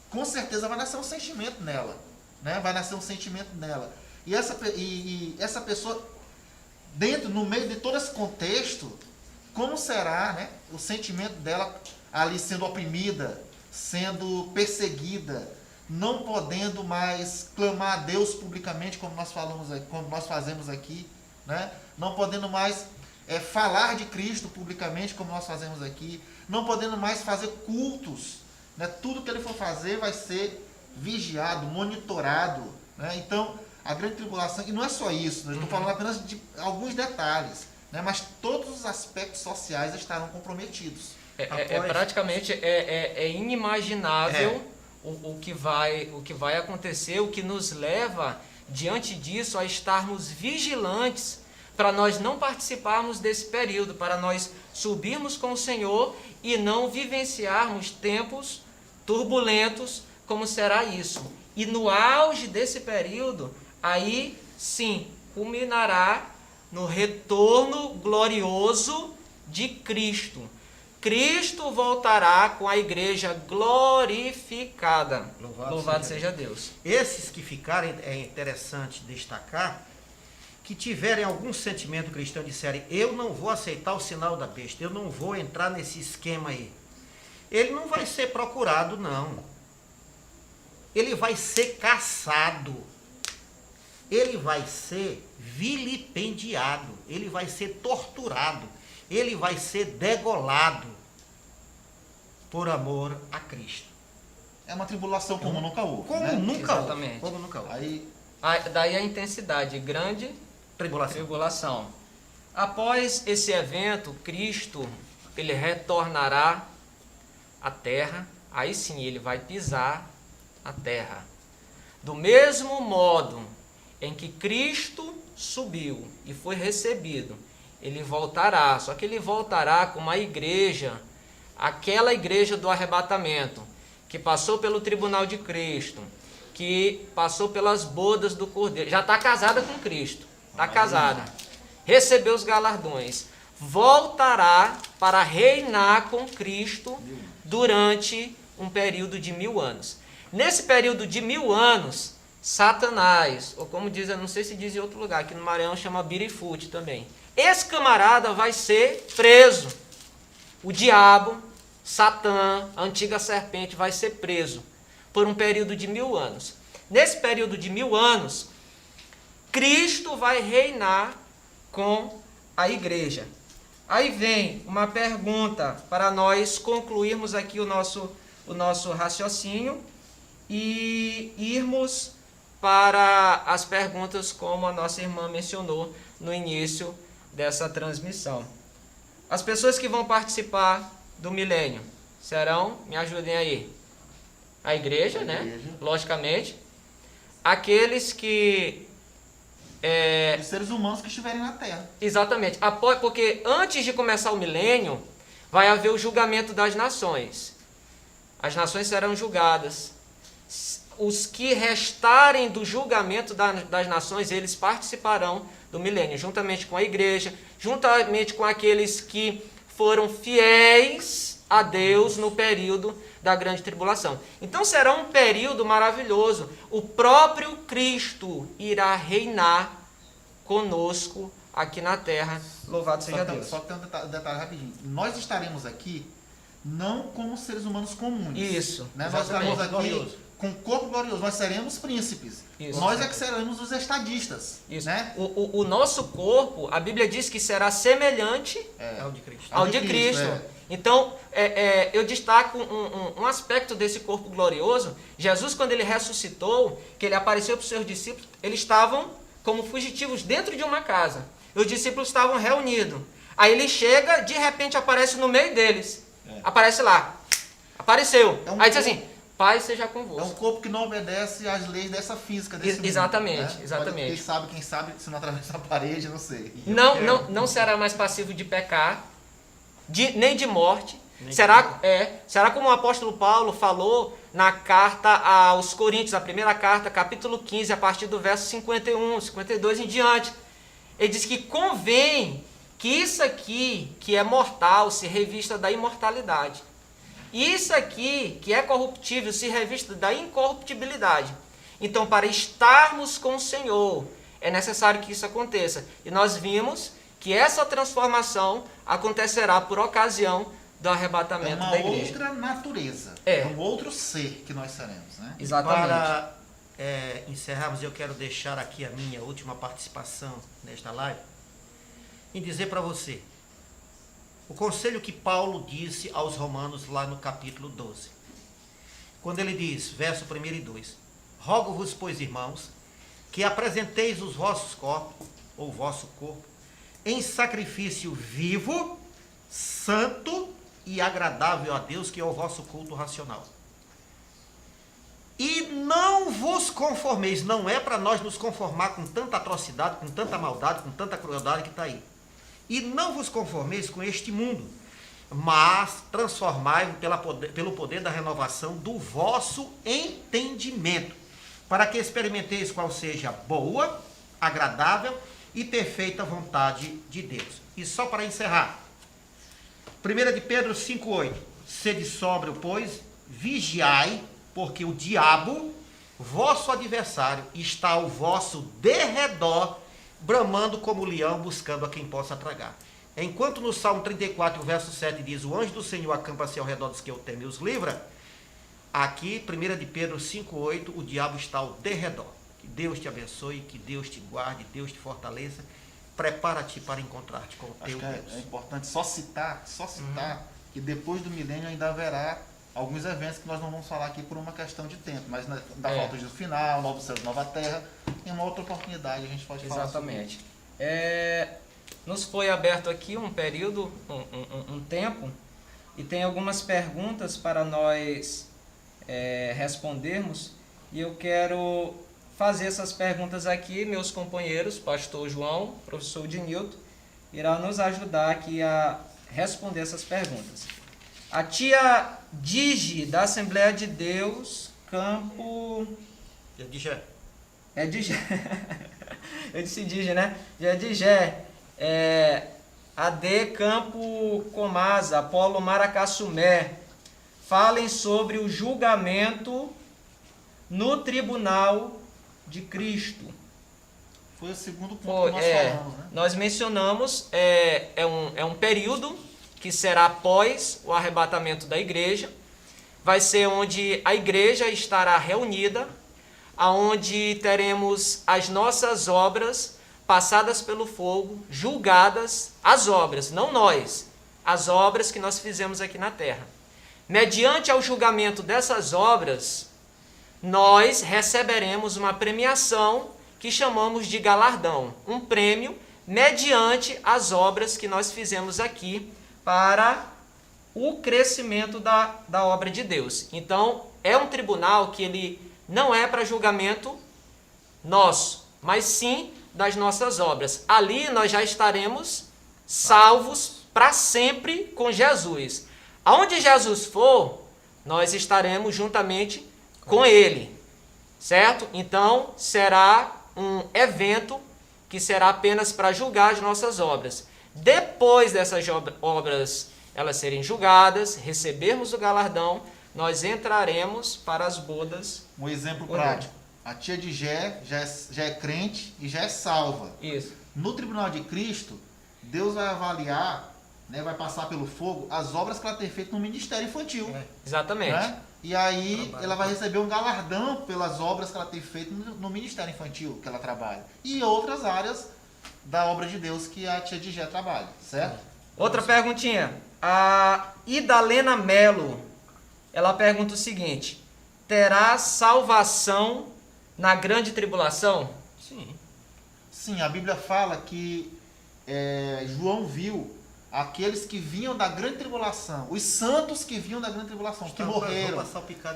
com certeza vai nascer um sentimento nela, né? Vai nascer um sentimento nela. E essa pessoa, no meio de todo esse contexto, como será, né, o sentimento dela ali sendo oprimida, sendo perseguida, não podendo mais clamar a Deus publicamente, como nós fazemos aqui, né? Não podendo mais falar de Cristo publicamente, como nós fazemos aqui, não podendo mais fazer cultos, né? Tudo que ele for fazer vai ser vigiado, monitorado, né? Então, a grande tribulação, e não é só isso, né? Eu estou falando apenas de alguns detalhes, né? Mas todos os aspectos sociais estarão comprometidos. Praticamente inimaginável o que vai acontecer, o que nos leva, diante disso, a estarmos vigilantes para nós não participarmos desse período, para nós subirmos com o Senhor e não vivenciarmos tempos turbulentos, como será isso. E no auge desse período, aí sim, culminará no retorno glorioso de Cristo. Cristo voltará com a igreja glorificada. Louvado seja Deus. Esses que ficarem, é interessante destacar, que tiverem algum sentimento cristão, disserem, eu não vou aceitar o sinal da besta, eu não vou entrar nesse esquema aí. Ele não vai ser procurado, não. Ele vai ser caçado. Ele vai ser vilipendiado. Ele vai ser torturado. Ele vai ser degolado por amor a Cristo. É uma tribulação como nunca houve. Como né? nunca Exatamente. houve. Como nunca houve. Daí a intensidade, grande tribulação. Após esse evento, Cristo, ele retornará à terra, aí sim ele vai pisar a terra. Do mesmo modo em que Cristo subiu e foi recebido, ele voltará, só que ele voltará com uma igreja, aquela igreja do arrebatamento, que passou pelo tribunal de Cristo, que passou pelas bodas do Cordeiro, já está casada com Cristo, está casada, recebeu os galardões, voltará para reinar com Cristo durante um período de 1000 anos. Nesse período de 1000 anos, Satanás, ou como diz, eu não sei se diz em outro lugar, aqui no Maranhão chama birifute também, esse camarada vai ser preso. O diabo, Satã, a antiga serpente, vai ser preso por um período de 1000 anos. Nesse período de 1000 anos, Cristo vai reinar com a igreja. Aí vem uma pergunta para nós concluirmos aqui o nosso raciocínio e irmos para as perguntas, como a nossa irmã mencionou no início dessa transmissão. As pessoas que vão participar do milênio serão, me ajudem aí, a igreja, né? Logicamente. Aqueles que... Os seres humanos que estiverem na Terra. Exatamente. Porque antes de começar o milênio, vai haver o julgamento das nações. As nações serão julgadas. os que restarem do julgamento das nações, eles participarão do milênio, juntamente com a igreja, juntamente com aqueles que foram fiéis a Deus no período da grande tribulação. Então será um período maravilhoso. O próprio Cristo irá reinar conosco aqui na terra. Louvado seja Deus. Só que tem um detalhe rapidinho. Nós estaremos aqui não como seres humanos comuns. Isso. Né? Nós estaremos aqui glorioso. com corpo glorioso. Nós seremos príncipes. Isso. Nós é que seremos os estadistas. Isso. Né? O nosso corpo, a Bíblia diz que será semelhante Ao de Cristo. ao de Cristo. Então, eu destaco um aspecto desse corpo glorioso. Jesus, quando ele ressuscitou, que ele apareceu para os seus discípulos, eles estavam como fugitivos dentro de uma casa. Os discípulos estavam reunidos. Aí ele chega, de repente aparece no meio deles. Aparece lá. Apareceu. Aí diz assim, paz seja convosco. É um corpo que não obedece às leis dessa física, desse mundo, Exatamente, né? exatamente. Quem sabe, se não atravessa a parede, não sei. Não será mais passivo de pecar, nem de morte. Será como o apóstolo Paulo falou na carta aos Coríntios, a primeira carta, capítulo 15, a partir do verso 51, 52 em diante. Ele diz que convém que isso aqui, que é mortal, se revista da imortalidade. E isso aqui, que é corruptível, se revista da incorruptibilidade. Então, para estarmos com o Senhor, é necessário que isso aconteça. E nós vimos que essa transformação acontecerá por ocasião do arrebatamento da igreja. É uma outra natureza. É um outro ser que nós seremos. Né? Exatamente. Para encerrarmos, eu quero deixar aqui a minha última participação nesta live e dizer para você o conselho que Paulo disse aos romanos lá no capítulo 12. Quando ele diz, verso 1 e 2, rogo-vos, pois, irmãos, que apresenteis os vossos corpos, ou o vosso corpo, em sacrifício vivo, santo e agradável a Deus, que é o vosso culto racional. E não vos conformeis, não é para nós nos conformar com tanta atrocidade, com tanta maldade, com tanta crueldade que está aí. E não vos conformeis com este mundo, mas transformai-vos pelo poder da renovação do vosso entendimento, para que experimenteis qual seja a boa, agradável e perfeita vontade de Deus. E só para encerrar, 1 de Pedro 5,8, sede sóbrio, pois, vigiai, porque o diabo, vosso adversário, está ao vosso derredor, bramando como leão, buscando a quem possa tragar. Enquanto no Salmo 34, verso 7 diz, o anjo do Senhor acampa-se ao redor dos que o temem e os livra, aqui, 1 de Pedro 5,8, o diabo está ao derredor. Que Deus te abençoe, que Deus te guarde, Deus te fortaleça. Prepara-te para encontrar-te com o teu Deus. É importante só citar que depois do milênio ainda haverá alguns eventos que nós não vamos falar aqui por uma questão de tempo, mas da volta do final, novo céu, nova terra, em uma outra oportunidade a gente pode falar. Exatamente. Nos foi aberto aqui um período, um tempo, e tem algumas perguntas para nós respondermos, e eu quero fazer essas perguntas aqui. Meus companheiros, pastor João, professor Dinilton, irá nos ajudar aqui a responder essas perguntas. A tia Digi, da Assembleia de Deus, Campo... Eu disse, É Digé. Eu disse Digé, né? É Digé. AD Campo Comasa, Polo Maracassumé. Falem sobre o julgamento no tribunal de Cristo. Foi o segundo ponto que nós falamos, né? Nós mencionamos, é um período que será após o arrebatamento da igreja. Vai ser onde a igreja estará reunida, aonde teremos as nossas obras passadas pelo fogo, julgadas, as obras, não nós, as obras que nós fizemos aqui na terra. Mediante ao julgamento dessas obras, nós receberemos uma premiação que chamamos de galardão, um prêmio mediante as obras que nós fizemos aqui para o crescimento da obra de Deus. Então, é um tribunal que ele não é para julgamento nosso, mas sim das nossas obras. Ali nós já estaremos salvos para sempre com Jesus. Aonde Jesus for, nós estaremos juntamente com Ele. certo? Então, será um evento que será apenas para julgar as nossas obras. Depois dessas obras elas serem julgadas, recebermos o galardão, nós entraremos para as bodas. Um exemplo Olha. prático. A tia de Jé já é crente e já é salva. Isso. No tribunal de Cristo, Deus vai avaliar, né, vai passar pelo fogo as obras que ela tem feito no ministério infantil. Exatamente. Né? E aí ela vai receber um galardão pelas obras que ela tem feito no ministério infantil que ela trabalha. E outras áreas da obra de Deus que a tia de Jé trabalha, certo? Outra perguntinha. A Idalena Melo, ela pergunta o seguinte: terá salvação na grande tribulação? Sim. Sim, a Bíblia fala que João viu aqueles que vinham da grande tribulação, os santos que vinham da grande tribulação, que morreram,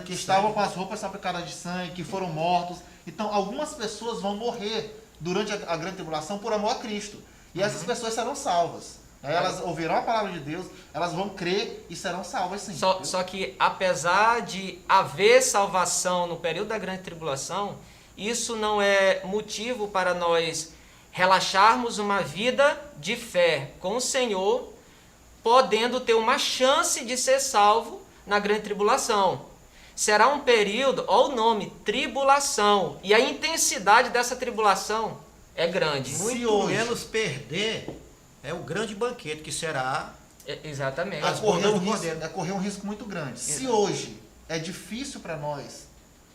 que estavam com as roupas salpicadas de sangue, que foram mortos. Então, algumas pessoas vão morrer durante a grande tribulação por amor a Cristo. E essas pessoas serão salvas. Elas ouvirão a palavra de Deus, elas vão crer e serão salvas, sim. Só que, apesar de haver salvação no período da grande tribulação, isso não é motivo para nós relaxarmos uma vida de fé com o Senhor, podendo ter uma chance de ser salvo na grande tribulação. Será um período, olha o nome, tribulação, e a intensidade dessa tribulação é grande. Muito menos perder é o grande banquete que será. Exatamente. É correr um risco muito grande. Se hoje é difícil para nós,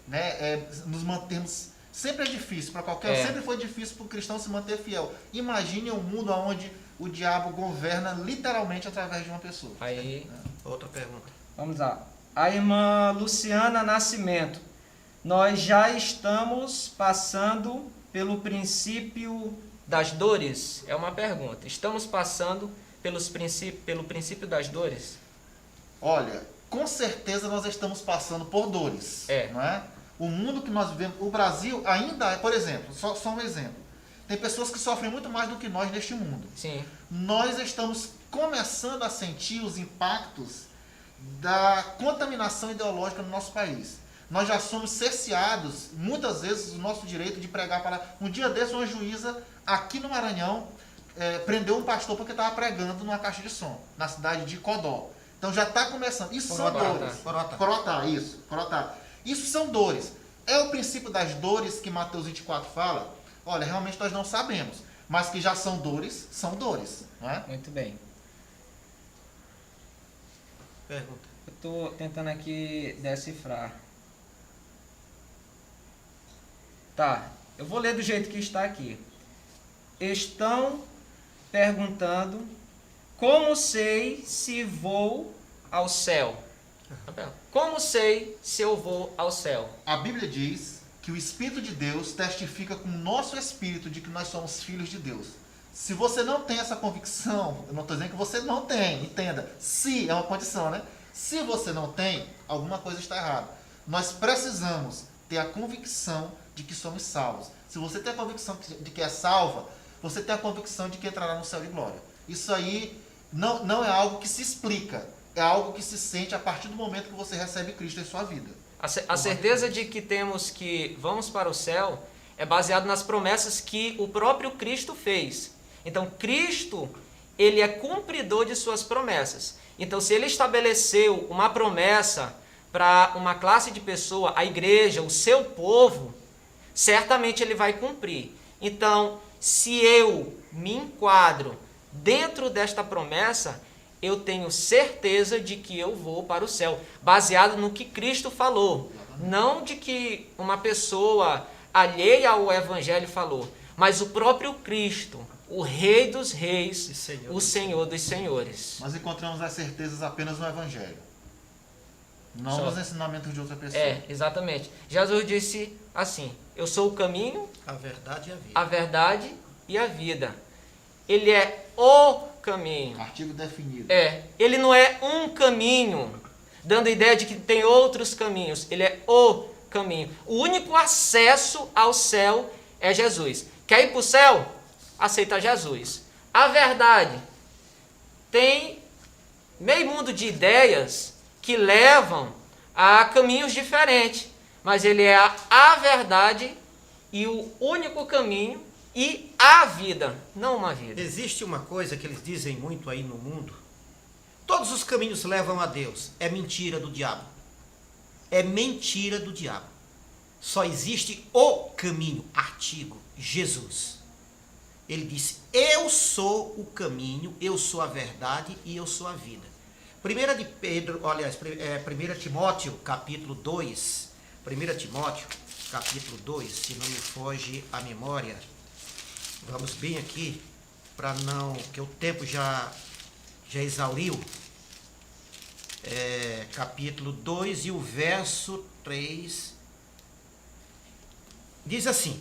né, nos mantermos. Sempre é difícil para qualquer. Sempre foi difícil para o cristão se manter fiel. Imagine um mundo onde o diabo governa literalmente através de uma pessoa. Aí, Outra pergunta. Vamos lá. A irmã Luciana Nascimento. Nós já estamos passando pelo princípio das dores? É uma pergunta. Estamos passando pelo princípio das dores? Olha, com certeza nós estamos passando por dores. Não é? O mundo que nós vivemos, o Brasil ainda é, por exemplo, só um exemplo. Tem pessoas que sofrem muito mais do que nós neste mundo. Sim. Nós estamos começando a sentir os impactos da contaminação ideológica no nosso país. Nós já somos cerceados, muitas vezes, do nosso direito de pregar a palavra. Um dia desse, uma juíza aqui no Maranhão prendeu um pastor porque estava pregando numa caixa de som, na cidade de Codó. Então já está começando. Isso são dores. Corotá. Isso são dores. É o princípio das dores que Mateus 24 fala? Olha, realmente nós não sabemos. Mas que já são dores, não é? Muito bem. Pergunta. Eu estou tentando aqui decifrar. Tá, eu vou ler do jeito que está aqui. Estão perguntando como sei se vou ao céu. Como sei se eu vou ao céu? A Bíblia diz que o Espírito de Deus testifica com o nosso espírito de que nós somos filhos de Deus. Se você não tem essa convicção, eu não estou dizendo que você não tem, entenda. Se é uma condição, né? Se você não tem, alguma coisa está errada. Nós precisamos ter a convicção de que somos salvos. Se você tem a convicção de que é salva, você tem a convicção de que entrará no céu de glória. Isso aí não é algo que se explica. É algo que se sente a partir do momento que você recebe Cristo em sua vida. A certeza de que vamos para o céu é baseado nas promessas que o próprio Cristo fez. Então, Cristo, ele é cumpridor de suas promessas. Então, se ele estabeleceu uma promessa para uma classe de pessoa, a igreja, o seu povo, certamente ele vai cumprir. Então, se eu me enquadro dentro desta promessa, eu tenho certeza de que eu vou para o céu, baseado no que Cristo falou. Não de que uma pessoa alheia ao Evangelho falou, mas o próprio Cristo, o Rei dos Reis, o Senhor dos Senhores. Nós encontramos as certezas apenas no Evangelho, não nos ensinamentos de outra pessoa. Exatamente. Jesus disse assim: eu sou o caminho, a verdade e a vida. A verdade e a vida. Ele é o caminho. Artigo definido. Ele não é um caminho, dando a ideia de que tem outros caminhos. Ele é o caminho. O único acesso ao céu é Jesus. Quer ir para o céu? Aceita Jesus. A verdade. Tem meio mundo de ideias que levam a caminhos diferentes. mas ele é a verdade e o único caminho e a vida, não uma vida. Existe uma coisa que eles dizem muito aí no mundo. Todos os caminhos levam a Deus. É mentira do diabo. É mentira do diabo. Só existe o caminho, artigo, Jesus. Ele disse, eu sou o caminho, eu sou a verdade e eu sou a vida. 1 Timóteo, capítulo 2. 1 Timóteo, capítulo 2, se não me foge a memória. Vamos bem aqui, para não, que o tempo já exauriu. Capítulo 2 e o verso 3 diz assim: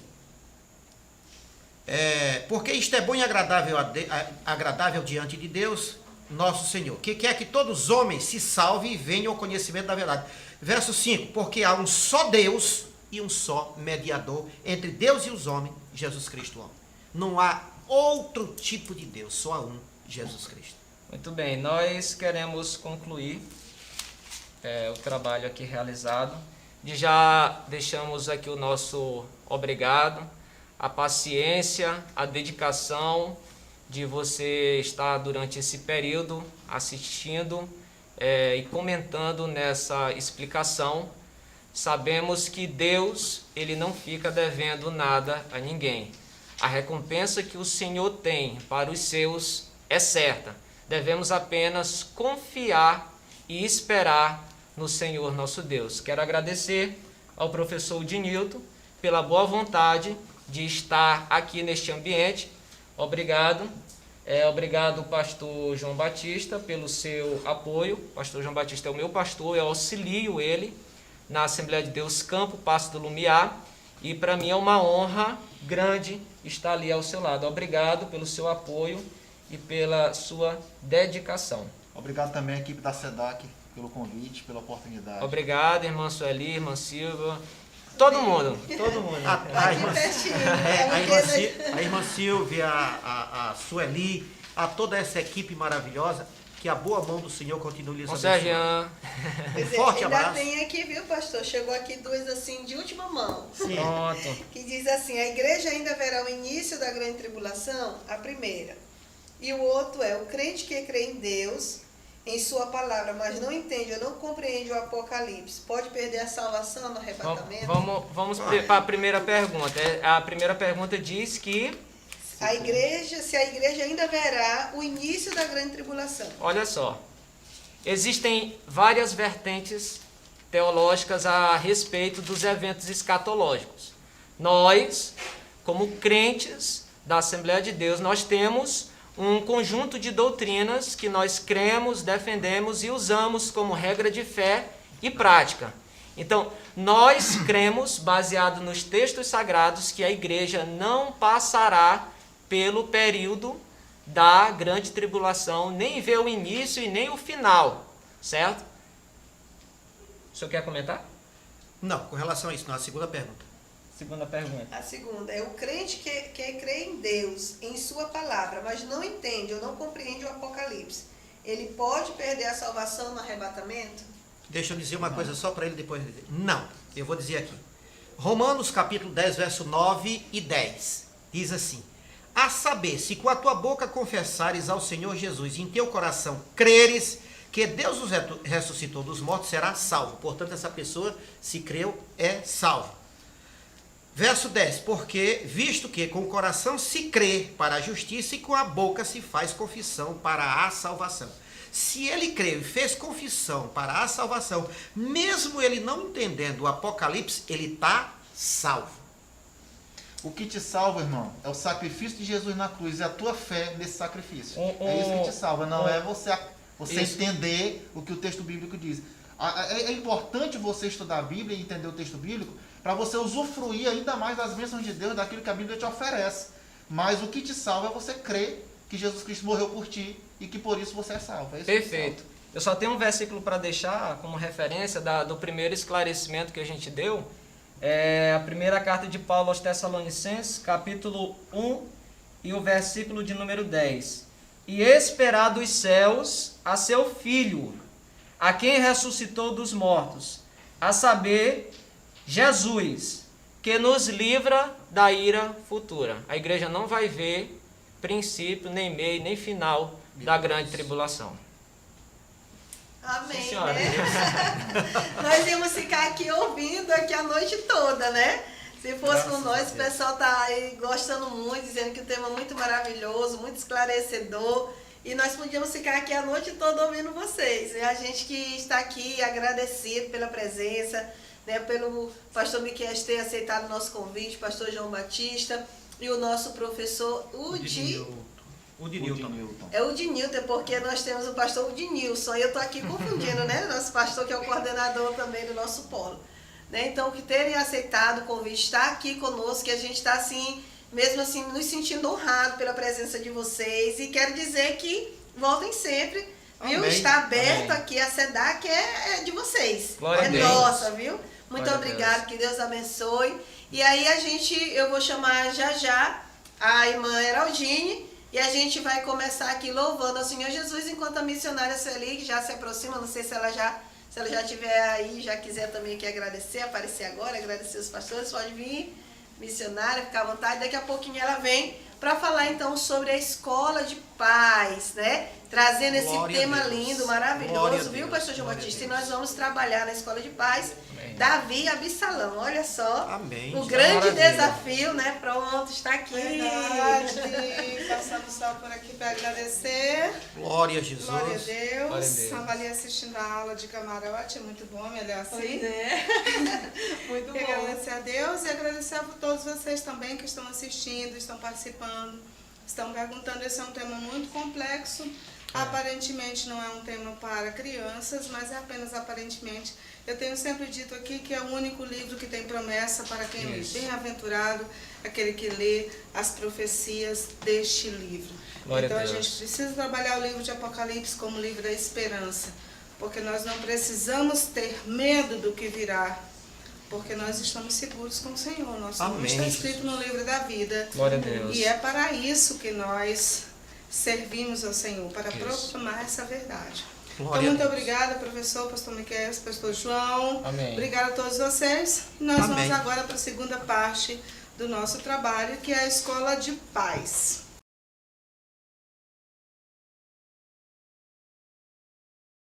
porque isto é bom e agradável diante de Deus, nosso Senhor, que quer que todos os homens se salvem e venham ao conhecimento da verdade. Verso 5, porque há um só Deus e um só mediador entre Deus e os homens, Jesus Cristo, homem. Não há outro tipo de Deus, só há um, Jesus Cristo. Muito bem, nós queremos concluir o trabalho aqui realizado. Já deixamos aqui o nosso obrigado, a paciência, a dedicação de você estar durante esse período assistindo e comentando nessa explicação. Sabemos que Deus, ele não fica devendo nada a ninguém. A recompensa que o Senhor tem para os seus é certa. Devemos apenas confiar e esperar no Senhor nosso Deus. Quero agradecer ao professor Dinilton pela boa vontade de estar aqui neste ambiente. Obrigado. Obrigado, pastor João Batista, pelo seu apoio. O pastor João Batista é o meu pastor, eu auxilio ele na Assembleia de Deus Campo, Passo do Lumiar, e para mim é uma honra grande estar ali ao seu lado. Obrigado pelo seu apoio e pela sua dedicação. Obrigado também à equipe da SEDAC pelo convite, pela oportunidade. Obrigado, irmã Sueli, irmã Silva, todo mundo. A irmã Silvia, a Sueli, a toda essa equipe maravilhosa, que a boa mão do Senhor continue lhes abençoando. Pois Forte ainda abraço. tem aqui, viu, pastor? Chegou aqui duas assim de última mão. Sim. Pronto. Que diz assim: a igreja ainda verá o início da grande tribulação, a primeira. E o outro é: o crente que crê em Deus, em sua palavra, mas não entende ou não compreende o Apocalipse, pode perder a salvação no arrebatamento? Vamos para a primeira pergunta. A primeira pergunta diz que... Se a igreja ainda verá o início da grande tribulação. Olha só, existem várias vertentes teológicas a respeito dos eventos escatológicos. Nós, como crentes da Assembleia de Deus, nós temos um conjunto de doutrinas que nós cremos, defendemos e usamos como regra de fé e prática. Então, nós cremos, baseado nos textos sagrados, que a igreja não passará pelo período da grande tribulação, nem vê o início e nem o final, certo? O senhor quer comentar? Não, com relação a isso, não, a segunda pergunta. Segunda pergunta. A segunda é: o crente que crê em Deus, em sua palavra, mas não entende ou não compreende o Apocalipse, ele pode perder a salvação no arrebatamento? Deixa eu dizer uma coisa só para ele depois dizer. Não, eu vou dizer aqui. Romanos capítulo 10, verso 9 e 10. Diz assim: a saber, se com a tua boca confessares ao Senhor Jesus e em teu coração creres que Deus os ressuscitou dos mortos, será salvo. Portanto, essa pessoa, se creu, é salvo. Verso 10, porque, visto que com o coração se crê para a justiça e com a boca se faz confissão para a salvação. Se ele creu e fez confissão para a salvação, mesmo ele não entendendo o Apocalipse, ele está salvo. O que te salva, irmão, é o sacrifício de Jesus na cruz, é a tua fé nesse sacrifício. É isso que te salva, não é você entender o que o texto bíblico diz. É importante você estudar a Bíblia e entender o texto bíblico para você usufruir ainda mais das bênçãos de Deus, daquilo que a Bíblia te oferece. Mas o que te salva é você crer que Jesus Cristo morreu por ti e que por isso você é salvo. É isso. Perfeito. Eu só tenho um versículo para deixar como referência do primeiro esclarecimento que a gente deu. É a primeira carta de Paulo aos Tessalonicenses, capítulo 1 e o versículo de número 10. E esperar dos céus a seu Filho, a quem ressuscitou dos mortos, a saber, Jesus, que nos livra da ira futura. A igreja não vai ver princípio, nem meio, nem final da grande tribulação. Amém, Sim, senhora. né? Nós íamos ficar aqui ouvindo aqui a noite toda, né? Se fosse com nós, o pessoal tá aí gostando muito, dizendo que o tema é muito maravilhoso, muito esclarecedor. E nós podíamos ficar aqui a noite toda ouvindo vocês. E a gente que está aqui agradecido pela presença, né, pelo pastor Miquel ter aceitado o nosso convite, pastor João Batista e o nosso professor Udinilton. É o Udinilton, porque nós temos o pastor Udinilson. Eu estou aqui confundindo, né? Nosso pastor que é o coordenador também do nosso polo. Né? Então, que terem aceitado o convite, estar aqui conosco, que a gente está assim, mesmo assim, nos sentindo honrado pela presença de vocês. E quero dizer que voltem sempre, viu? Amém. Está aberto Amém. aqui a SEDAC, é de vocês. Glória é a Deus. nossa, viu? Muito Glória a obrigada, que Deus abençoe. E aí eu vou chamar já a irmã Heraldine. E a gente vai começar aqui louvando ao Senhor Jesus, enquanto a missionária Sueli, que já se aproxima, não sei se ela já estiver aí, já quiser também aqui agradecer, aparecer agora, agradecer os pastores, pode vir, missionária, ficar à vontade. Daqui a pouquinho ela vem para falar então sobre a escola de paz, né? Trazendo esse Glória a tema Deus. lindo, Glória a maravilhoso, viu, Deus. pastor João Glória a Batista? E Deus. nós vamos trabalhar na escola de paz, Amém. Davi e Absalão, olha só. Amém. O grande Maravilha. desafio, né? Pronto, está aqui. Verdade, passamos só por aqui para agradecer. Glória a Jesus. Glória a Deus. Glória a Deus. Estava ali assistindo a aula de camarote, é muito bom, melhor assim. Pois é. Muito E bom. agradecer a Deus e agradecer a todos vocês também que estão assistindo, estão participando, estão perguntando. Esse é um tema muito complexo. Aparentemente não é um tema para crianças, mas é apenas aparentemente. Eu tenho sempre dito aqui que é o único livro que tem promessa para quem lê. Isso. Bem-aventurado aquele que lê as profecias deste livro. Glória Então a a Deus. gente precisa trabalhar o livro de Apocalipse como livro da esperança, porque nós não precisamos ter medo do que virá, porque nós estamos seguros com o Senhor. Nosso nome Amém, está escrito no livro da vida. Glória a Deus. E é para isso que nós servimos ao Senhor, para Isso. proclamar essa verdade. Glória Então, a muito Deus. obrigada, professor, pastor Miquel, pastor João. Amém. Obrigada a todos vocês. Nós Amém. vamos agora para a segunda parte do nosso trabalho, que é a Escola de Paz.